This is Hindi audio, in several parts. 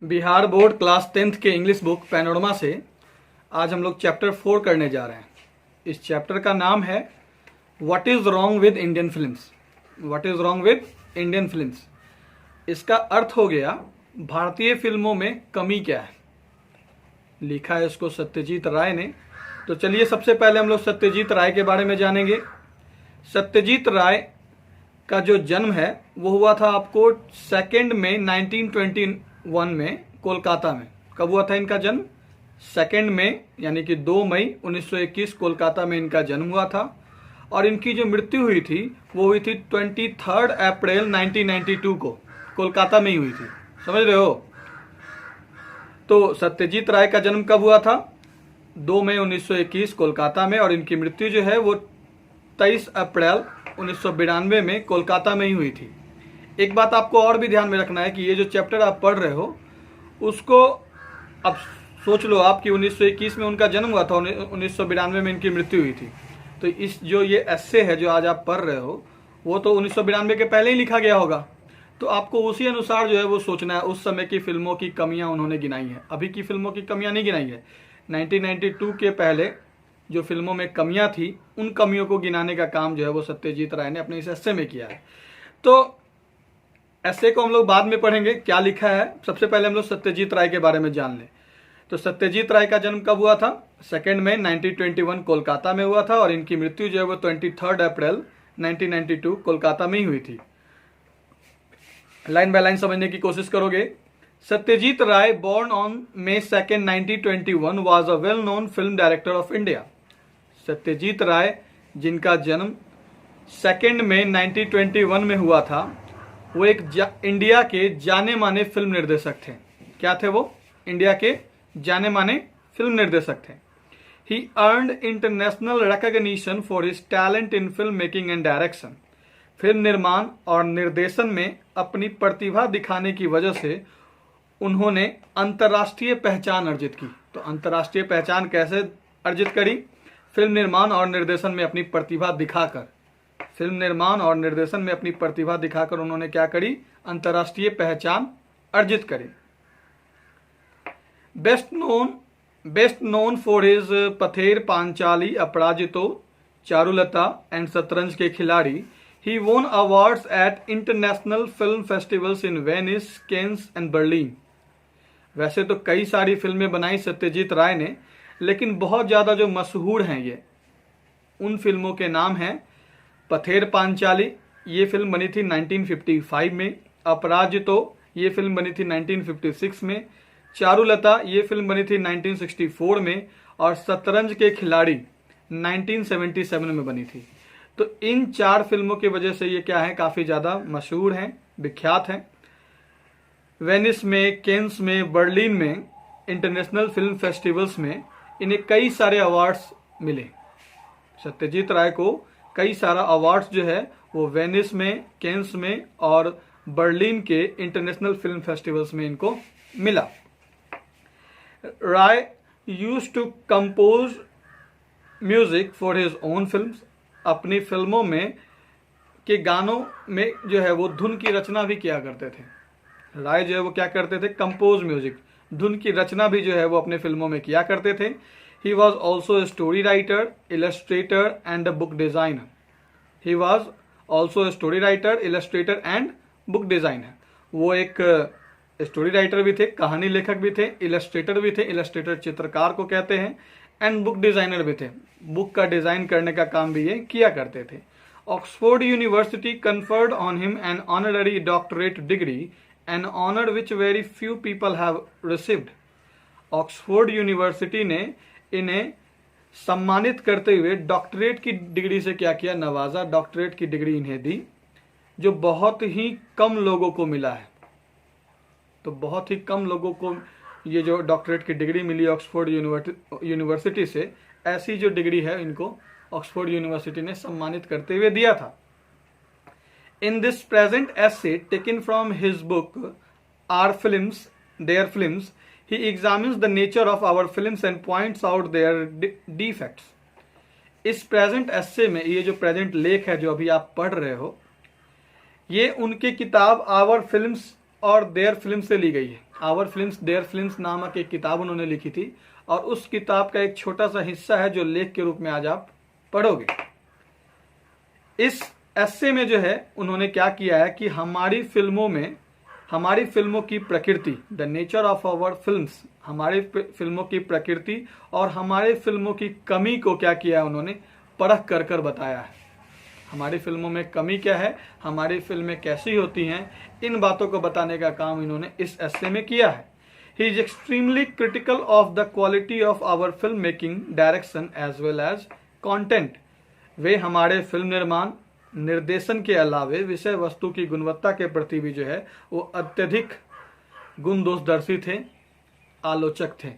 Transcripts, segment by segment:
बिहार बोर्ड क्लास 10th के इंग्लिश बुक पैनोरमा से आज हम लोग चैप्टर 4 करने जा रहे हैं। इस चैप्टर का नाम है what is wrong with Indian films. What is wrong with Indian films, इसका अर्थ हो गया भारतीय फिल्मों में कमी क्या है। लिखा है इसको सत्यजीत राय ने। तो चलिए सबसे पहले हम लोग सत्यजीत राय के बारे में जानेंगे। सत्यजीत राय का जो जन्म है वो हुआ था आपको 2 मई 1921 में कोलकाता में। कब हुआ था इनका जन्म? 2 मई यानी कि 2 मई 1921 कोलकाता में इनका जन्म हुआ था। और इनकी जो मृत्यु हुई थी वो हुई थी 23 अप्रैल 1992 को कोलकाता में ही हुई थी। समझ रहे हो? तो सत्यजीत राय का जन्म कब हुआ था? 2 मई 1921 कोलकाता में, और इनकी मृत्यु जो है वो 23 अप्रैल 1992 में कोलकाता में ही हुई थी। एक बात आपको और भी ध्यान में रखना है कि ये जो चैप्टर आप पढ़ रहे हो उसको अब सोच लो आप कि 1921 में उनका जन्म हुआ था, 1992 में इनकी मृत्यु हुई थी। तो इस जो ये एस्से है जो आज आप पढ़ रहे हो वो तो 1992 के पहले ही लिखा गया होगा। तो आपको उसी अनुसार जो है वो सोचना है। उस समय की फिल्मों की कमियां उन्होंने गिनाई है, अभी की फिल्मों की कमियां नहीं गिनाई है। 1992 के पहले जो फिल्मों में कमियां थी उन कमियों को गिनाने का काम जो है वो सत्यजीत राय ने अपने इस एस्से में किया है। तो एस्से को हम लोग बाद में पढ़ेंगे क्या लिखा है। सबसे पहले हम लोग सत्यजीत राय के बारे में जान लें। तो सत्यजीत राय का जन्म कब हुआ था? 2 मई 1921 कोलकाता में हुआ था, और इनकी मृत्यु जो है वो 23 अप्रैल 1992 कोलकाता में ही हुई थी। लाइन बाय लाइन समझने की कोशिश करोगे। सत्यजीत राय born on May 2, 1921 was a well known film director of India। Satyajit राय जिनका जन्म 2 मई 1921 में हुआ था वो एक इंडिया के जाने माने फिल्म निर्देशक थे। क्या थे वो? इंडिया के जाने माने फिल्म निर्देशक थे। He earned international recognition for his talent in film making and direction। Film निर्माण और निर्देशन में अपनी प्रतिभा दिखाने की वजह से उन्होंने अंतर्राष्ट्रीय पहचान अर्जित की। तो अंतर्राष्ट्रीय पहचान कैसे अर्जित करी? फिल्म निर्माण और निर्देशन में अपनी प्रतिभा दिखाकर। फिल्म निर्माण और निर्देशन में अपनी प्रतिभा दिखाकर उन्होंने क्या करी? अंतर्राष्ट्रीय पहचान अर्जित करी। Best known for his Pather Panchali, Aparajito, Charulata and शतरंज के खिलाड़ी। He won awards at international film festivals in Venice, Cannes and Berlin। वैसे तो कई सारी फिल्में बनाई सत्यजीत राय ने, लेकिन बहुत ज़्यादा जो मशहूर हैं ये उन फिल्मों के नाम हैं पथेर पांचाली, ये फिल्म बनी थी 1955 में। अपराजितो, ये फिल्म बनी थी 1956 में। चारुलता, ये फिल्म बनी थी 1964 में। और शतरंज के खिलाड़ी 1977 में बनी थी। तो इन 4 फिल्मों की वजह से ये क्या है, काफ़ी ज़्यादा मशहूर हैं, विख्यात हैं। वेनिस में, केन्स में, बर्लिन में, इंटरनेशनल फिल्म फेस्टिवल्स में इन्हें कई सारे अवार्ड्स मिले। सत्यजीत राय को कई सारा अवार्ड्स जो है वो वेनिस में, केन्स में और बर्लिन के इंटरनेशनल फिल्म फेस्टिवल्स में इनको मिला। Ray used to compose music for his own films. अपनी फिल्मों में के गानों में जो है वो धुन की रचना भी किया करते थे। राय जो है वो क्या करते थे? कंपोज म्यूजिक, धुन की रचना भी जो है वो अपने फिल्मों में किया करते थे। He was also a story writer, Illustrator and a book designer. He was also a story writer, Illustrator and book designer. वो एक स्टोरी राइटर भी थे, कहानी लेखक भी थे, इलस्ट्रेटर भी थे, इलस्ट्रेटर चित्रकार को कहते हैं, एंड बुक डिजाइनर भी थे। बुक का डिजाइन करने का काम भी ये किया करते थे। Oxford University conferred on him an honorary doctorate degree, an honour which very few people have received. Oxford University ने इन्हें सम्मानित करते हुए डॉक्टरेट की डिग्री से क्या किया? नवाजा। डॉक्टरेट की डिग्री इन्हें दी, जो बहुत ही कम लोगों को मिला है। तो बहुत ही कम लोगों को ये जो डॉक्टरेट की डिग्री मिली ऑक्सफोर्ड यूनिवर्सिटी से, ऐसी जो डिग्री है इनको ऑक्सफोर्ड यूनिवर्सिटी ने सम्मानित करते हुए दिया था। In this present essay taken from his book Our Films Their Films, he examines the nature of our films and points out their defects. इस प्रेजेंट एसे में, ये जो प्रेजेंट लेख है जो अभी आप पढ़ रहे हो, ये उनकी किताब आवर फिल्म्स और देयर फिल्म से ली गई है। आवर फिल्म्स देयर फिल्म्स नामक एक किताब उन्होंने लिखी थी, और उस किताब का एक छोटा सा हिस्सा है जो लेख के रूप में आज आप पढ़ोगे। इस एस्से में जो है उन्होंने क्या किया है कि हमारी फिल्मों की प्रकृति, the nature of our films, हमारी फिल्मों की प्रकृति और हमारे फिल्मों की कमी को क्या किया है, उन्होंने परख कर कर बताया है। हमारी फिल्मों में कमी क्या है, हमारी फिल्में कैसी होती हैं, इन बातों को बताने का काम इन्होंने इस एस्से में किया है। He is extremely critical of the quality of our film making, direction as well as content. वे हमारे फिल्म निर्माण, निर्देशन के अलावे विषय वस्तु की गुणवत्ता के प्रति भी जो है वो अत्यधिक गुण दोषदर्शी थे, आलोचक थे।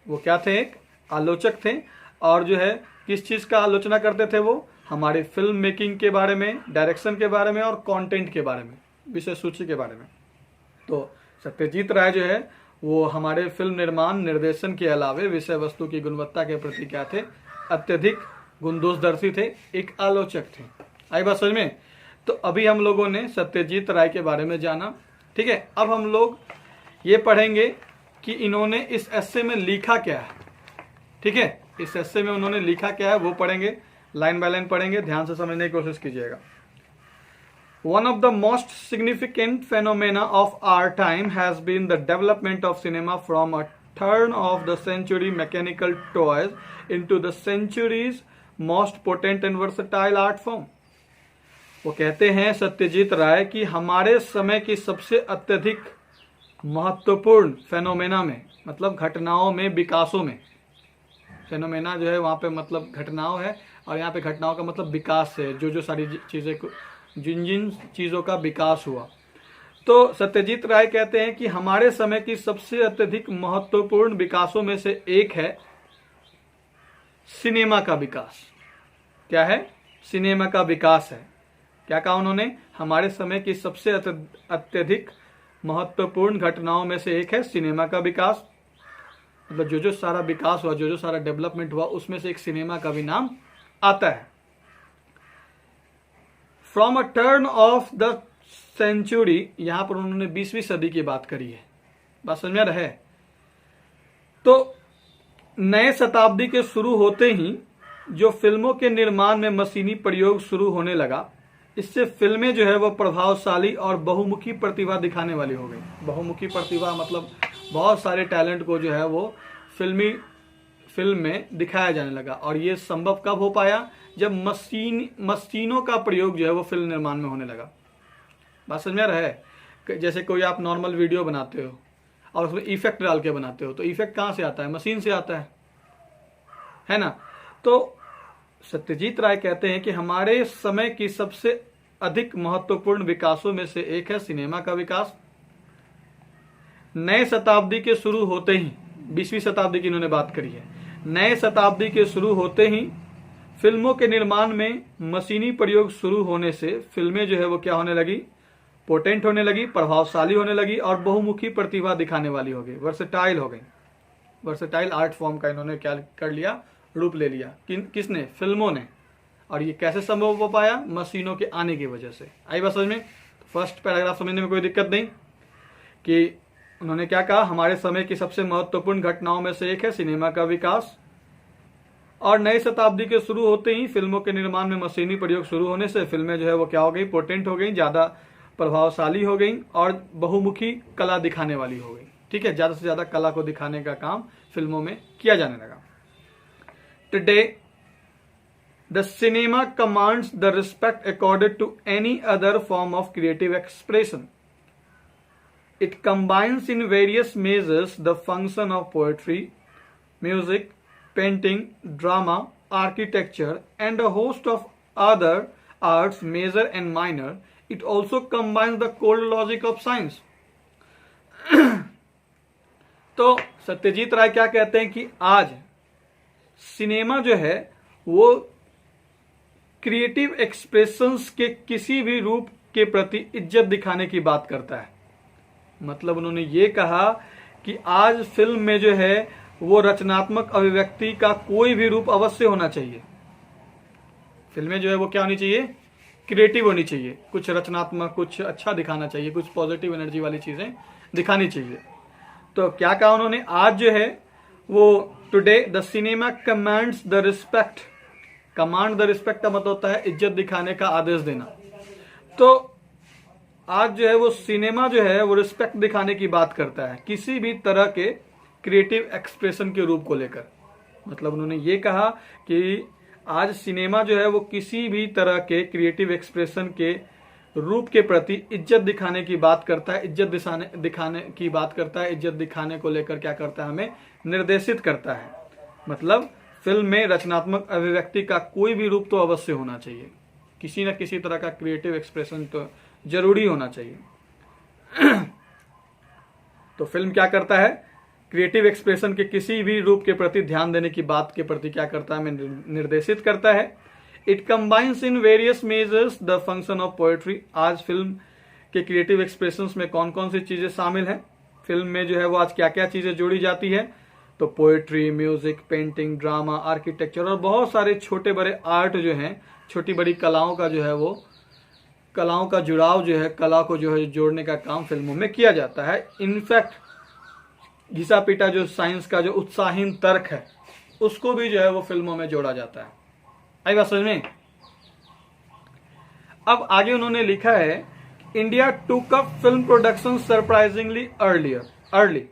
वो क्या थे, एक आलोचक थे, और जो है किस चीज का आलोचना करते थे वो, हमारी फिल्म मेकिंग के बारे में, डायरेक्शन के बारे में और कंटेंट के बारे में, विषय सूची के बारे में। तो सत्यजीत राय जो है वो हमारे फिल्म निर्माण, निर्देशन के अलावे विषय वस्तु की गुणवत्ता के प्रति क्या थे, अत्यधिक गुणदोषदर्शी थे, एक आलोचक थे। आई बात समझ में? तो अभी हम लोगों ने सत्यजीत राय के बारे में जाना, ठीक है। अब हम लोग ये पढ़ेंगे कि इन्होंने इस एस्से में लिखा क्या है, ठीक है। इस एस्से में उन्होंने लिखा क्या है वो पढ़ेंगे, लाइन बाय लाइन पढ़ेंगे, ध्यान से समझने की कोशिश कीजिएगा। One of the most significant phenomena of our time has been the development of cinema from a turn of the century mechanical toys into the century's most potent and versatile art form. वो कहते हैं सत्यजीत राय कि हमारे समय की सबसे अत्यधिक महत्वपूर्ण फेनोमेना में, मतलब घटनाओं में, विकासों में, फेनोमेना जो है वहाँ पे मतलब घटनाओं है, और यहाँ पे घटनाओं का मतलब विकास है, जो सारी चीज़ें, जिन चीज़ों का विकास हुआ। तो सत्यजीत राय कहते हैं कि हमारे समय की सबसे अत्यधिक महत्वपूर्ण विकासों में से एक है सिनेमा का विकास। क्या है? सिनेमा का विकास है। क्या कहा उन्होंने? हमारे समय की सबसे अत्यधिक महत्वपूर्ण घटनाओं में से एक है सिनेमा का विकास। मतलब जो सारा विकास हुआ, जो सारा डेवलपमेंट हुआ, उसमें से एक सिनेमा का भी नाम आता है। From a turn of the century, यहां पर उन्होंने 20वीं सदी की बात करी है, बात समझ में रहे। तो नए शताब्दी के शुरू होते ही जो फिल्मों के निर्माण में मशीनी प्रयोग शुरू होने लगा, इससे फिल्में जो है वो प्रभावशाली और बहुमुखी प्रतिभा दिखाने वाली हो गई। बहुमुखी प्रतिभा मतलब बहुत सारे टैलेंट को जो है वो फिल्म में दिखाया जाने लगा। और ये संभव कब हो पाया? जब मशीनों का प्रयोग जो है वो फिल्म निर्माण में होने लगा। बात समझ में रहे? जैसे कोई आप नॉर्मल वीडियो बनाते हो और उसमें इफेक्ट डाल के बनाते हो, तो इफेक्ट कहाँ से आता है? मशीन से आता है ना। तो सत्यजीत राय कहते हैं कि हमारे समय की सबसे अधिक महत्वपूर्ण विकासों में से एक है सिनेमा का विकास। नए शताब्दी के शुरू होते ही, 20वीं शताब्दी की इन्होंने बात करी है, नए शताब्दी के शुरू होते ही फिल्मों के निर्माण में मशीनी प्रयोग शुरू होने से फिल्में जो है वो क्या होने लगी? पोटेंट होने लगी, प्रभावशाली होने लगी और बहुमुखी प्रतिभा दिखाने वाली हो गई, वर्सेटाइल हो गई। वर्सेटाइल आर्ट फॉर्म का इन्होंने क्या कर लिया? रूप ले लिया। किसने? फिल्मों ने। और ये कैसे संभव हो पाया? मशीनों के आने की वजह से। आई बात समझ में? फर्स्ट पैराग्राफ समझने में कोई दिक्कत नहीं कि उन्होंने क्या कहा? हमारे समय की सबसे महत्वपूर्ण घटनाओं में से एक है सिनेमा का विकास, और नई शताब्दी के शुरू होते ही फिल्मों के निर्माण में मशीनी प्रयोग शुरू होने से फिल्में जो है वो क्या हो गई? पोटेंट हो गई, ज्यादा प्रभावशाली हो गई और बहुमुखी कला दिखाने वाली हो गई। ठीक है, ज्यादा से ज्यादा कला को दिखाने का काम फिल्मों में किया जाने लगा। Today the cinema commands the respect accorded to any other form of creative expression. It combines in various measures the function of poetry, music, painting, drama, architecture, and a host of other arts, major and minor. It also combines the cold logic of science. तो सत्यजीत राय क्या कहते हैं कि आज सिनेमा जो है वो क्रिएटिव एक्सप्रेशंस के किसी भी रूप के प्रति इज्जत दिखाने की बात करता है। मतलब उन्होंने ये कहा कि आज फिल्म में जो है वो रचनात्मक अभिव्यक्ति का कोई भी रूप अवश्य होना चाहिए। फिल्में जो है वो क्या होनी चाहिए? क्रिएटिव होनी चाहिए, कुछ रचनात्मक, कुछ अच्छा दिखाना चाहिए, कुछ पॉजिटिव एनर्जी वाली चीजें दिखानी चाहिए। तो क्या कहा उन्होंने, आज जो है वो today the cinema commands the respect. Command the respect का मतलब होता है इज्जत दिखाने का आदेश देना। तो आज जो है वो सिनेमा जो है वो रिस्पेक्ट दिखाने की बात करता है किसी भी तरह के क्रिएटिव एक्सप्रेशन के रूप को लेकर। मतलब उन्होंने ये कहा कि आज सिनेमा जो है वो किसी भी तरह के क्रिएटिव एक्सप्रेशन के रूप के प्रति इज्जत दिखाने की बात करता है, इज्जत दिखाने की बात करता है, इज्जत दिखाने को लेकर क्या करता है, हमें निर्देशित करता है। मतलब फिल्म में रचनात्मक अभिव्यक्ति का कोई भी रूप तो अवश्य होना चाहिए, किसी न किसी तरह का क्रिएटिव एक्सप्रेशन तो जरूरी होना चाहिए। तो फिल्म क्या करता है, क्रिएटिव एक्सप्रेशन के किसी भी रूप के प्रति ध्यान देने की बात के प्रति क्या करता है, हमें निर्देशित करता है। It combines in various measures the function of poetry. आज फिल्म के क्रिएटिव एक्सप्रेशंस में कौन कौन सी चीजें शामिल हैं, फिल्म में जो है वो आज क्या क्या चीजें जोड़ी जाती है, तो poetry, music, painting, drama, architecture और बहुत सारे छोटे बड़े आर्ट जो हैं, छोटी बड़ी कलाओं का जो है वो कलाओं का जुड़ाव जो है, कला को जो है जोड़ने का काम फिल्मों में किया जाता है। इनफैक्ट घिसा पीटा जो साइंस का जो उत्साहीन तर्क है उसको भी जो है वो फिल्मों में जोड़ा जाता है। आई बात समझ में। अब आगे उन्होंने लिखा है, India took up film production surprisingly early.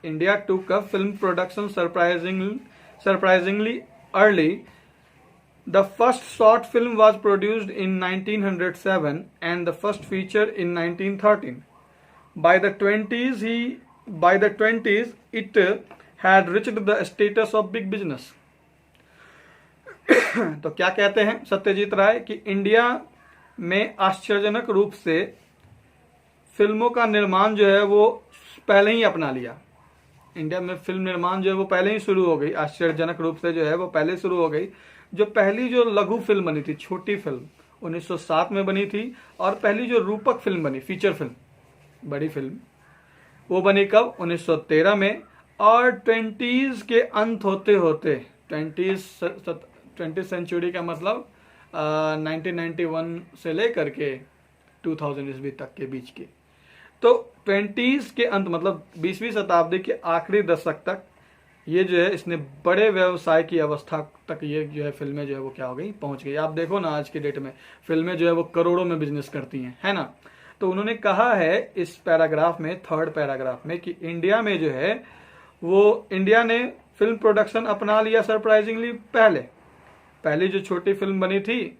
India took up film production surprisingly early. The first short film was produced in 1907 and the first feature in 1913. By the 20s, it had reached the status of big business. तो क्या कहते हैं सत्यजीत राय कि इंडिया में आश्चर्यजनक रूप से फिल्मों का निर्माण जो है वो पहले ही अपना लिया। इंडिया में फिल्म निर्माण जो है वो पहले ही शुरू हो गई, आश्चर्यजनक रूप से जो है वो पहले शुरू हो गई। जो पहली जो लघु फिल्म बनी थी, छोटी फिल्म 1907 में बनी थी, और पहली जो रूपक फिल्म बनी, फीचर फिल्म, बड़ी फिल्म, वो बनी कब, 1913 में। और 20s के अंत होते होते 20th सेंचुरी का मतलब 1991 से लेकर के 2000 ईस्वी तक के बीच के, तो 20s के अंत मतलब 20वीं शताब्दी के आखिरी दशक तक ये जो है इसने बड़े व्यवसाय की अवस्था तक ये जो है फिल्में जो है वो क्या हो गई, पहुंच गई। आप देखो ना आज के डेट में फिल्में जो है वो करोड़ों में बिजनेस करती हैं, है ना। तो उन्होंने कहा है इस पैराग्राफ में, थर्ड पैराग्राफ में, कि इंडिया में जो है वो इंडिया ने फिल्म प्रोडक्शन अपना लिया सरप्राइजिंगली। पहली जो छोटी फिल्म बनी थी,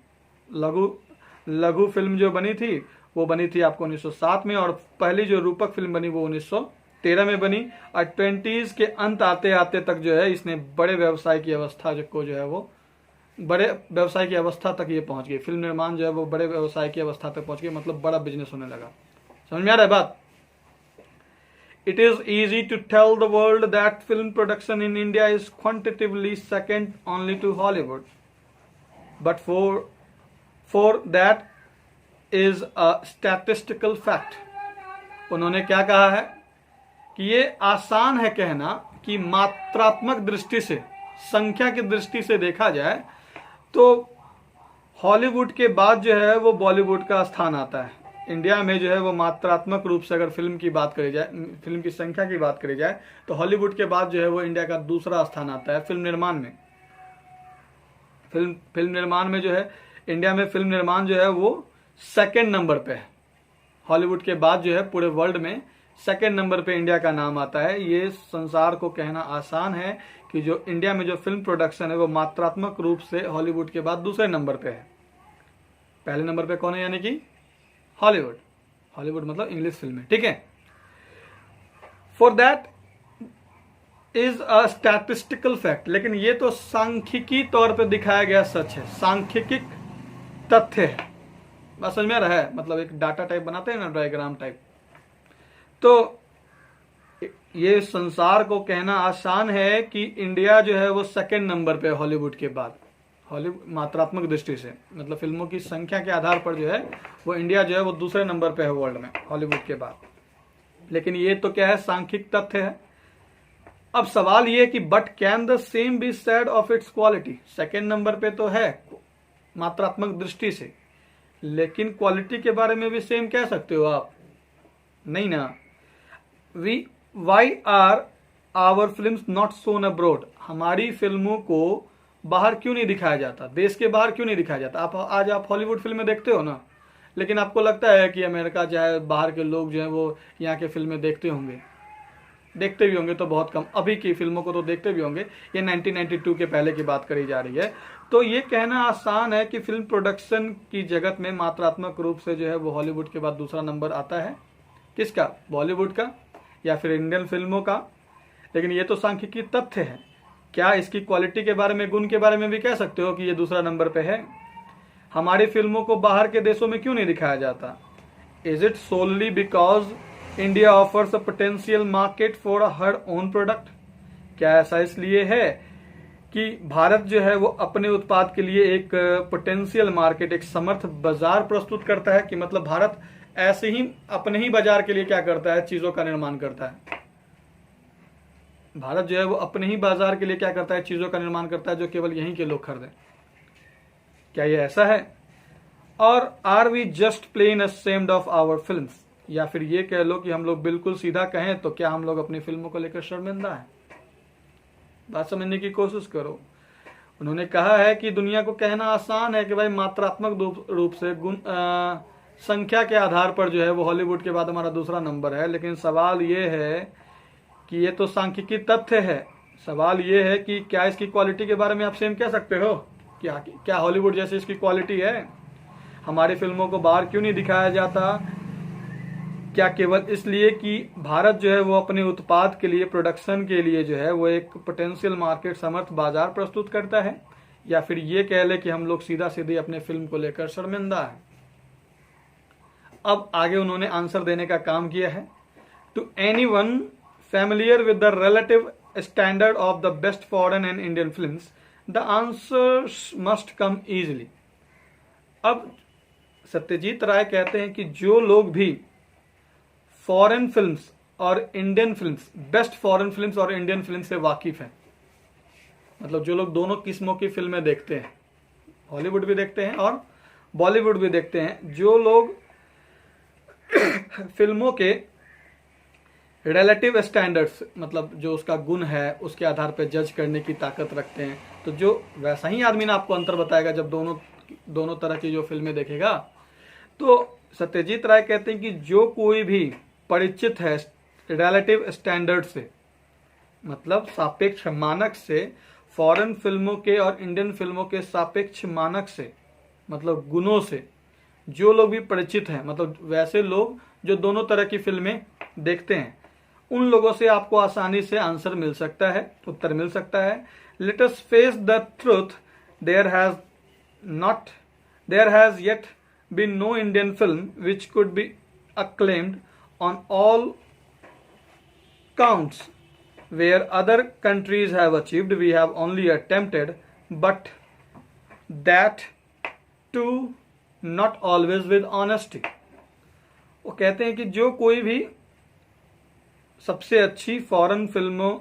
लघु फिल्म जो बनी थी वो बनी थी आपको 1907 में, और पहली जो रूपक फिल्म बनी वो 1913 में बनी। और 20s के अंत आते आते तक जो है इसने बड़े व्यवसाय की अवस्था को जो है वो बड़े व्यवसाय की अवस्था तक ये पहुंच गई। फिल्म निर्माण जो है वो बड़े व्यवसाय की अवस्था तक पहुंच गई, मतलब बड़ा बिजनेस होने लगा। समझ में आ रहा है बात। It is easy to tell the world that film production in India is quantitatively second only to Hollywood, but for that is a statistical fact. उन्होंने क्या कहा है कि ये आसान है कहना कि मात्रात्मक दृष्टि से, संख्या की दृष्टि से देखा जाए तो हॉलीवुड के बाद जो है वो बॉलीवुड का स्थान आता है। इंडिया में जो है वो मात्रात्मक रूप से अगर फिल्म की बात करी जाए, फिल्म की संख्या की बात करी जाए, तो हॉलीवुड के बाद जो है वो इंडिया का दूसरा स्थान आता है फिल्म निर्माण में। फिल्म निर्माण में जो है इंडिया में फिल्म निर्माण जो है वो सेकंड नंबर पे है। हॉलीवुड के बाद जो है पूरे वर्ल्ड में सेकंड नंबर पे इंडिया का नाम आता है। ये संसार को कहना आसान है कि जो इंडिया में जो फिल्म प्रोडक्शन है वो मात्रात्मक रूप से हॉलीवुड के बाद दूसरे नंबर पे है। पहले नंबर पे कौन है, यानी कि हॉलीवुड मतलब इंग्लिश फिल्में, ठीक है। For that is a statistical fact, लेकिन ये तो सांख्यिकी तौर पे दिखाया गया सच है, सांख्यिकी तथ्य है। बात समझ में आ रहा है, मतलब एक डाटा टाइप बनाते हैं ना, डायग्राम टाइप। तो ये संसार को कहना आसान है कि इंडिया जो है वो सेकंड नंबर पे हॉलीवुड के बाद, हॉलीवुड मात्रात्मक दृष्टि से, मतलब फिल्मों की संख्या के आधार पर जो है वो इंडिया जो है वो दूसरे नंबर पे है वर्ल्ड में हॉलीवुड के बाद। लेकिन ये तो क्या है, सांख्यिक तथ्य है। अब सवाल ये कि but can the same be said of its quality. Second number पे तो है मात्रात्मक दृष्टि से, लेकिन क्वालिटी के बारे में भी सेम कह सकते हो आप? नहीं ना। Why are our film not shown abroad, हमारी फिल्मों को बाहर क्यों नहीं दिखाया जाता, देश के बाहर क्यों नहीं दिखाया जाता। आप हॉलीवुड फिल्में देखते हो ना, लेकिन आपको लगता है कि अमेरिका चाहे बाहर के लोग जो है वो यहाँ के फिल्में देखते होंगे, देखते भी होंगे तो बहुत कम, अभी की फिल्मों को तो देखते भी होंगे। ये 1992 के पहले की बात करी जा रही है। तो ये कहना आसान है कि फिल्म प्रोडक्शन की जगत में मात्रात्मक रूप से जो है वो हॉलीवुड के बाद दूसरा नंबर आता है। किसका? बॉलीवुड का या फिर इंडियन फिल्मों का। लेकिन ये तो सांख्यिकी तथ्य है। क्या इसकी क्वालिटी के बारे में, गुण के बारे में भी कह सकते हो कि ये दूसरा नंबर पे है? हमारी फिल्मों को बाहर के देशों में क्यों नहीं दिखाया जाता? Is it solely because India offers a potential market for her own product? क्या ऐसा इसलिए है कि भारत जो है वो अपने उत्पाद के लिए एक पोटेंशियल मार्केट, एक समर्थ बाजार प्रस्तुत करता है? कि मतलब भारत ऐसे ही अपने ही बाजार के लिए क्या करता है, चीजों का निर्माण करता है। भारत जो है वो अपने ही बाजार के लिए क्या करता है, चीजों का निर्माण करता है जो केवल यहीं के लोग खरीदें। क्या ये ऐसा है? और are we just plain ashamed of our films? या फिर ये कह लो कि हम लोग बिल्कुल सीधा कहें तो क्या हम लोग अपनी फिल्मों को लेकर शर्मिंदा हैं? बात समझने की कोशिश करो। उन्होंने कहा है कि दुनिया को कहना आसान है कि भाई मात्रात्मक रूप से संख्या के आधार पर जो है वो हॉलीवुड के बाद हमारा दूसरा नंबर है। लेकिन सवाल ये है कि ये तो सांख्यिकी तथ्य है। सवाल ये है कि क्या इसकी क्वालिटी के बारे में आप सेम कह सकते हो? क्या हॉलीवुड जैसी इसकी क्वालिटी है? हमारी फिल्मों को बाहर क्यों नहीं दिखाया जाता? क्या केवल इसलिए कि भारत जो है वो अपने उत्पाद के लिए, प्रोडक्शन के लिए जो है वो एक पोटेंशियल मार्केट, समर्थ बाजार प्रस्तुत करता है? या फिर ये कह ले कि हम लोग सीधा सीधे अपने फिल्म को लेकर शर्मिंदा है? अब आगे उन्होंने आंसर देने का काम किया है। To anyone familiar with the relative standard of the best foreign and Indian films, the answers must come easily. अब सत्यजीत राय कहते हैं कि जो लोग भी फॉरेन फिल्म्स और Indian films, best foreign films और इंडियन फिल्म से वाकिफ हैं, मतलब जो लोग दोनों किस्मों की फिल्में देखते हैं, हॉलीवुड भी देखते हैं और बॉलीवुड भी देखते हैं, जो लोग फिल्मों के रिलेटिव स्टैंडर्ड्स, मतलब जो उसका गुण है उसके आधार पर जज करने की ताकत रखते हैं, तो जो वैसा ही आदमी ना आपको अंतर बताएगा जब दोनों तरह की जो फिल्में देखेगा। तो सत्यजीत राय कहते हैं कि जो कोई भी परिचित है रिलेटिव स्टैंडर्ड से, मतलब सापेक्ष मानक से, फॉरेन फिल्मों के और इंडियन फिल्मों के सापेक्ष मानक से, मतलब गुणों से जो लोग भी परिचित हैं, मतलब वैसे लोग जो दोनों तरह की फिल्में देखते हैं, उन लोगों से आपको आसानी से आंसर मिल सकता है, उत्तर मिल सकता है। Let us face the truth, there has yet been no Indian film which could be acclaimed on all counts. Where other countries have achieved, we have only attempted, but that too not always with honesty. वो कहते हैं कि जो कोई भी सबसे अच्छी फॉरेन फिल्मों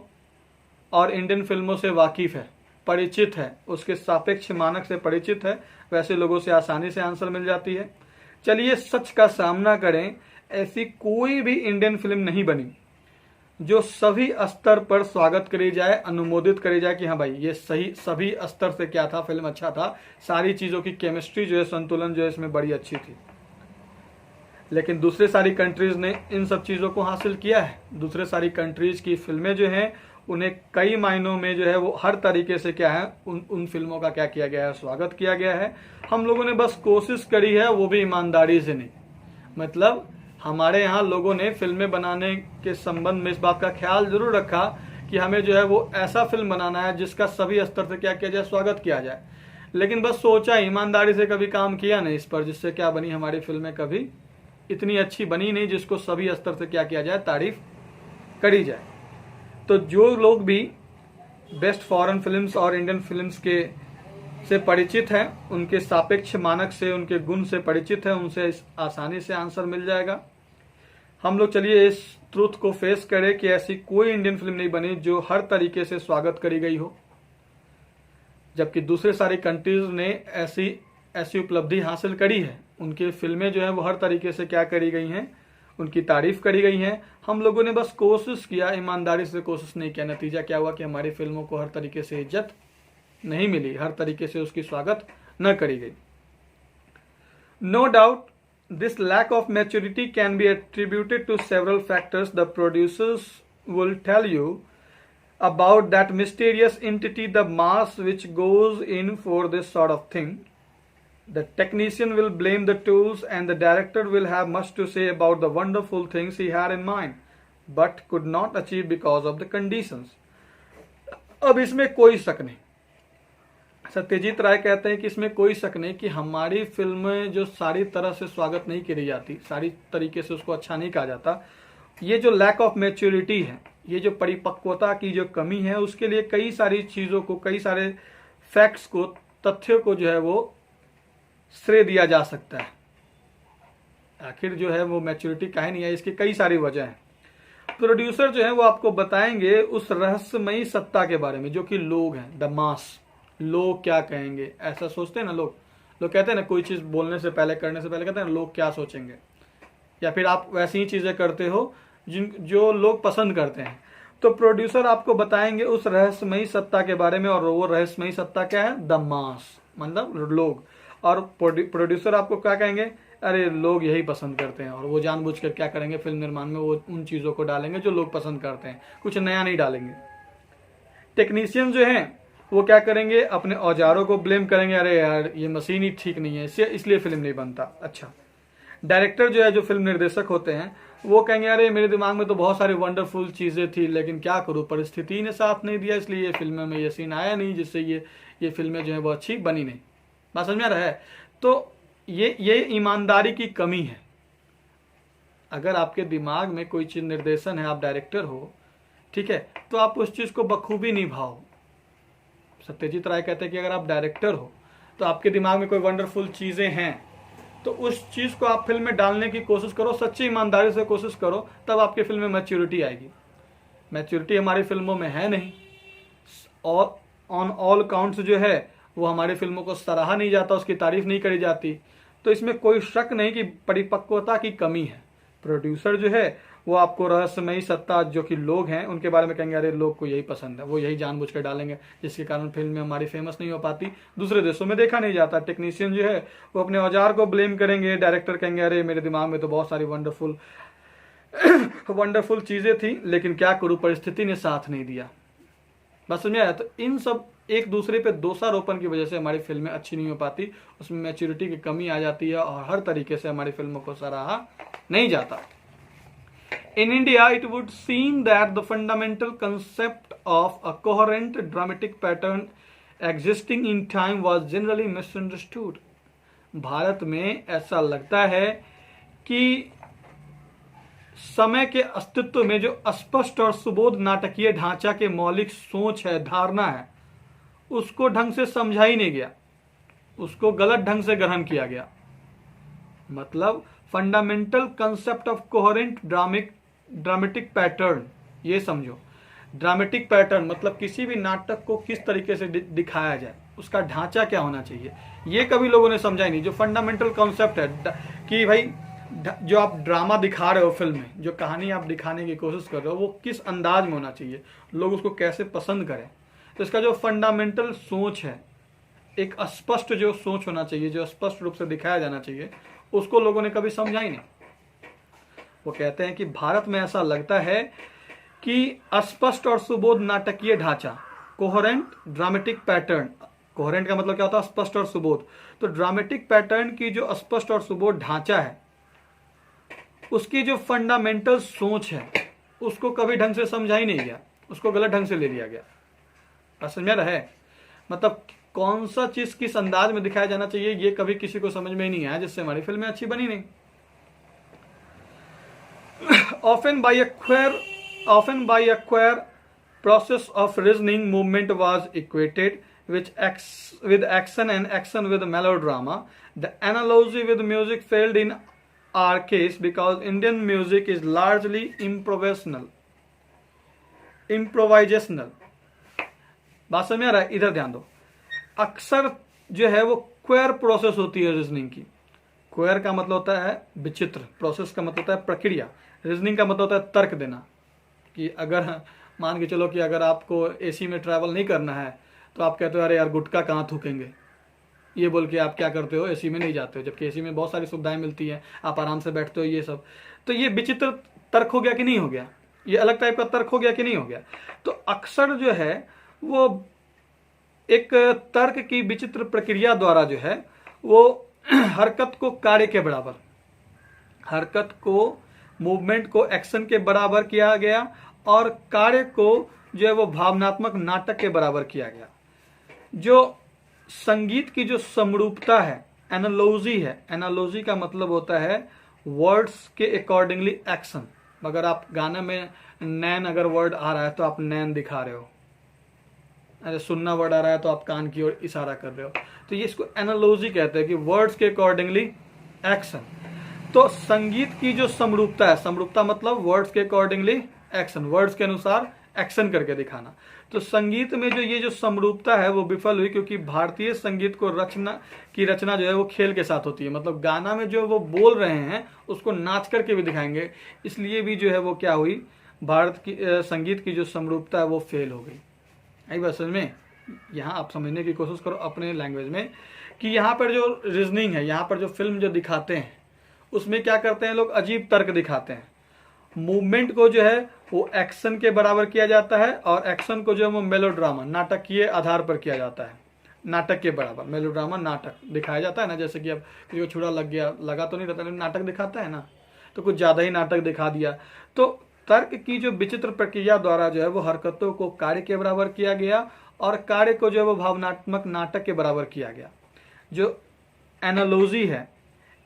और इंडियन फिल्मों से वाकिफ है, परिचित है, उसके सापेक्ष मानक से परिचित है, वैसे लोगों से आसानी से आंसर मिल जाती है। चलिए सच का सामना करें, ऐसी कोई भी इंडियन फिल्म नहीं बनी जो सभी स्तर पर स्वागत करी जाए, अनुमोदित करी जाए कि हाँ भाई ये सही, सभी स्तर से क्या था, फिल्म अच्छा था, सारी चीजों की केमिस्ट्री जो है, संतुलन जो है इसमें बड़ी अच्छी थी। लेकिन दूसरे सारी कंट्रीज ने इन सब चीजों को हासिल किया है। दूसरे सारी कंट्रीज की फिल्में जो हैं उन्हें कई मायनों में जो है वो हर तरीके से क्या है, उन फिल्मों का क्या किया गया है, स्वागत किया गया है। हम लोगों ने बस कोशिश करी है, वो भी ईमानदारी से नहीं। मतलब हमारे यहाँ लोगों ने फिल्में बनाने के संबंध में इस बात का ख्याल जरूर रखा कि हमें जो है वो ऐसा फिल्म बनाना है जिसका सभी स्तर से क्या किया जाए, स्वागत किया जाए। लेकिन बस सोचा, ईमानदारी से कभी काम किया नहीं इस पर, जिससे क्या बनी, हमारी फिल्में कभी इतनी अच्छी बनी नहीं जिसको सभी स्तर से क्या किया जाए, तारीफ करी जाए। तो जो लोग भी बेस्ट फॉरेन फिल्म्स और इंडियन फिल्म्स के से परिचित हैं, उनके सापेक्ष मानक से, उनके गुण से परिचित हैं, उनसे आसानी से आंसर मिल जाएगा। हम लोग चलिए इस ट्रूथ को फेस करें कि ऐसी कोई इंडियन फिल्म नहीं बनी जो हर तरीके से स्वागत करी गई हो, जबकि दूसरे सारी कंट्रीज ने ऐसी उपलब्धि हासिल करी है। उनकी फिल्में जो है वो हर तरीके से क्या करी गई हैं, उनकी तारीफ करी गई है। हम लोगों ने बस कोशिश किया, ईमानदारी से कोशिश नहीं किया। नतीजा क्या हुआ कि हमारी फिल्मों को हर तरीके से इज्जत नहीं मिली, हर तरीके से उसकी स्वागत न करी गई। No doubt this lack of maturity can be attributed to several factors. The producers will tell you about that mysterious entity, the mass, which goes in for this sort of thing. The technician will blame the tools, and the director will have much to say about the wonderful things he had in mind, but could not achieve because of the conditions. अब इसमें कोई शक नहीं, सत्यजीत राय कहते हैं कि इसमें कोई शक नहीं कि हमारी फिल्में जो सारी तरह से स्वागत नहीं करी जाती, सारी तरीके से उसको अच्छा नहीं कहा जाता, ये जो लैक ऑफ मैच्योरिटी है, ये जो परिपक्वता की जो कमी है, उसके लिए कई सारी चीज़ों को, कई सारे फैक्ट्स को, तथ्यों को जो है वो श्रेय दिया जा सकता है। आखिर जो है वो मैच्योरिटी काहे नहीं है, इसकी कई सारी वजह है। प्रोड्यूसर जो है वो आपको बताएंगे उस रहस्यमयी सत्ता के बारे में जो कि लोग हैं, द मास। लोग क्या कहेंगे, ऐसा सोचते हैं ना लोग कहते हैं ना, कोई चीज़ बोलने से पहले, करने से पहले कहते हैं लोग क्या सोचेंगे, या फिर आप वैसी ही चीज़ें करते हो जो लोग पसंद करते हैं। तो प्रोड्यूसर आपको बताएंगे उस रहस्यमयी सत्ता के बारे में, और वो रहस्यमयी सत्ता क्या है, द मास, मतलब लोग। और प्रोड्यूसर आपको क्या कहेंगे, अरे लोग यही पसंद करते हैं, और वो जानबूझकर क्या करेंगे, फिल्म निर्माण में वो उन चीज़ों को डालेंगे जो लोग पसंद करते हैं, कुछ नया नहीं डालेंगे। टेक्नीशियन जो हैं वो क्या करेंगे, अपने औजारों को ब्लेम करेंगे, अरे यार ये मशीन ही ठीक नहीं है, इसलिए फिल्म नहीं बनता। अच्छा, डायरेक्टर जो है, जो फिल्म निर्देशक होते हैं, वो कहेंगे अरे मेरे दिमाग में तो बहुत सारी वंडरफुल चीज़ें थी, लेकिन क्या करूँ, परिस्थिति ने साथ नहीं दिया, इसलिए ये फिल्म में ये सीन आया नहीं, जिससे ये फिल्में जो है वो अच्छी बनी नहीं। बात समझ में आ रहा है? तो ये ईमानदारी की कमी है। अगर आपके दिमाग में कोई चीज़ निर्देशन है, आप डायरेक्टर हो, ठीक है, तो आप उस चीज़ को बखूबी निभाओ। सत्यजीत राय कहते हैं कि अगर आप डायरेक्टर हो तो आपके दिमाग में कोई वंडरफुल चीज़ें हैं, तो उस चीज़ को आप फिल्म में डालने की कोशिश करो, सच्ची ईमानदारी से कोशिश करो, तब आपकी फिल्म में मैच्योरिटी आएगी। मैच्योरिटी हमारी फिल्मों में है नहीं, और ऑन ऑल काउंट्स जो है वो हमारी फिल्मों को सराहा नहीं जाता, उसकी तारीफ नहीं करी जाती। तो इसमें कोई शक नहीं कि परिपक्वता की कमी है। प्रोड्यूसर जो है वो आपको रहस्यमयी सत्ता जो कि लोग हैं उनके बारे में कहेंगे, अरे लोग को यही पसंद है, वो यही जानबूझ कर डालेंगे, जिसके कारण फिल्म हमारी फेमस नहीं हो पाती, दूसरे देशों में देखा नहीं जाता। टेक्नीशियन जो है वो अपने औजार को ब्लेम करेंगे, डायरेक्टर कहेंगे अरे मेरे दिमाग में तो बहुत सारी वंडरफुल चीज़ें थी, लेकिन क्या करूँ, परिस्थिति ने साथ नहीं दिया। बस समझ आया? तो इन सब एक दूसरे पे दोषारोपण की वजह से हमारी फिल्में अच्छी नहीं हो पाती, उसमें मैच्योरिटी की कमी आ जाती है, और हर तरीके से हमारी फिल्मों को सराहा नहीं जाता। In India, it would seem that the fundamental concept of a coherent dramatic pattern existing in time was generally misunderstood. Bharat में ऐसा लगता है कि समय के अस्तित्व में जो स्पष्ट और सुबोध नाटकीय ढांचा के मौलिक सोच है, धारणा है, उसको ढंग से समझा ही नहीं गया, उसको गलत ढंग से ग्रहण किया गया। मतलब fundamental concept of coherent dramatic pattern, ये समझो। ड्रामेटिक पैटर्न मतलब किसी भी नाटक को किस तरीके से दिखाया जाए, उसका ढांचा क्या होना चाहिए, ये कभी लोगों ने समझा ही नहीं। जो फंडामेंटल कॉन्सेप्ट है कि भाई जो आप ड्रामा दिखा रहे हो फिल्म में, जो कहानी आप दिखाने की कोशिश कर रहे हो, वो किस अंदाज में होना चाहिए, लोग उसको कैसे पसंद करें, तो इसका जो फंडामेंटल सोच है, एक स्पष्ट जो सोच होना चाहिए, जो स्पष्ट रूप से दिखाया जाना चाहिए, उसको लोगों ने कभी समझा ही नहीं। वो कहते हैं कि भारत में ऐसा लगता है कि स्पष्ट और सुबोध नाटकीय ढांचा, कोहेरेंट ड्रामेटिक पैटर्न, कोहेरेंट का मतलब क्या होता है, स्पष्ट और सुबोध, तो ड्रामेटिक पैटर्न की जो स्पष्ट और सुबोध ढांचा है, उसकी जो फंडामेंटल सोच है, उसको कभी ढंग से समझा ही नहीं गया, उसको गलत ढंग से ले लिया गया। समझ में रहे? मतलब कौन सा चीज किस अंदाज में दिखाया जाना चाहिए, ये कभी किसी को समझ में ही नहीं आया, जिससे हमारी फिल्में अच्छी बनी नहीं। often by a queer process of reasoning, movement was equated with action and action with melodrama. The analogy with music failed in our case because Indian music is largely improvisational. बात समझ आ रहा है? इधर ध्यान दो। अक्सर जो है वो क्वेयर प्रोसेस होती है रीजनिंग की। क्वेयर का मतलब होता है विचित्र, प्रोसेस का मतलब होता है प्रक्रिया, रीजनिंग का मतलब होता है तर्क देना। कि अगर मान के चलो कि अगर आपको एसी में ट्रैवल नहीं करना है तो आप कहते हो अरे यार गुटखा कहाँ थूकेंगे, ये बोल के आप क्या करते हो, एसी में नहीं जाते हो, जबकि एसी में बहुत सारी सुविधाएं मिलती हैं, आप आराम से बैठते हो, ये सब। तो ये विचित्र तर्क हो गया कि नहीं हो गया, ये अलग टाइप का तर्क हो गया कि नहीं हो गया। तो अक्सर जो है वो एक तर्क की विचित्र प्रक्रिया द्वारा जो है वो हरकत को कार्य के बराबर, हरकत को, मूवमेंट को एक्शन के बराबर किया गया और कार्य को जो है वो भावनात्मक नाटक के बराबर किया गया। जो संगीत की जो समरूपता है, एनालॉजी है, एनालॉजी का मतलब होता है वर्ड्स के अकॉर्डिंगली एक्शन। अगर आप गाने में नैन अगर वर्ड आ रहा है तो आप नैन दिखा रहे हो, अरे सुनना वर्ड आ रहा है तो आप कान की ओर इशारा कर रहे हो। तो ये इसको एनालॉजी कहते हैं कि वर्ड्स के अकॉर्डिंगली एक्शन। तो संगीत की जो समरूपता है, समरूपता मतलब वर्ड्स के अकॉर्डिंगली एक्शन, वर्ड्स के अनुसार एक्शन करके दिखाना। तो संगीत में जो ये जो समरूपता है वो विफल हुई क्योंकि भारतीय संगीत को रचना जो है वो खेल के साथ होती है। मतलब गाना में जो वो बोल रहे हैं उसको नाच करके भी दिखाएंगे, इसलिए भी जो है वो क्या हुई, भारत की संगीत की जो समरूपता है वो फेल हो गई। आई बात समझ में? यहाँ आप समझने की कोशिश करो अपने लैंग्वेज में कि यहाँ पर जो रीजनिंग है, यहाँ पर जो फिल्म जो दिखाते हैं उसमें क्या करते हैं लोग, अजीब तर्क दिखाते हैं। मूवमेंट को जो है वो एक्शन के बराबर किया जाता है और एक्शन को जो है वो मेलोड्रामा, नाटकीय आधार पर किया जाता है, नाटक के बराबर। मेलोड्रामा नाटक दिखाया जाता है ना, जैसे कि अब किसी को छुरा लग गया, लगा तो नहीं रहता, लेकिन नाटक दिखाता है ना, तो कुछ ज़्यादा ही नाटक दिखा दिया। तो तर्क की जो विचित्र प्रक्रिया द्वारा जो है वो हरकतों को कार्य के बराबर किया गया और कार्य को जो है वो भावनात्मक नाटक के बराबर किया गया। जो एनालॉजी है,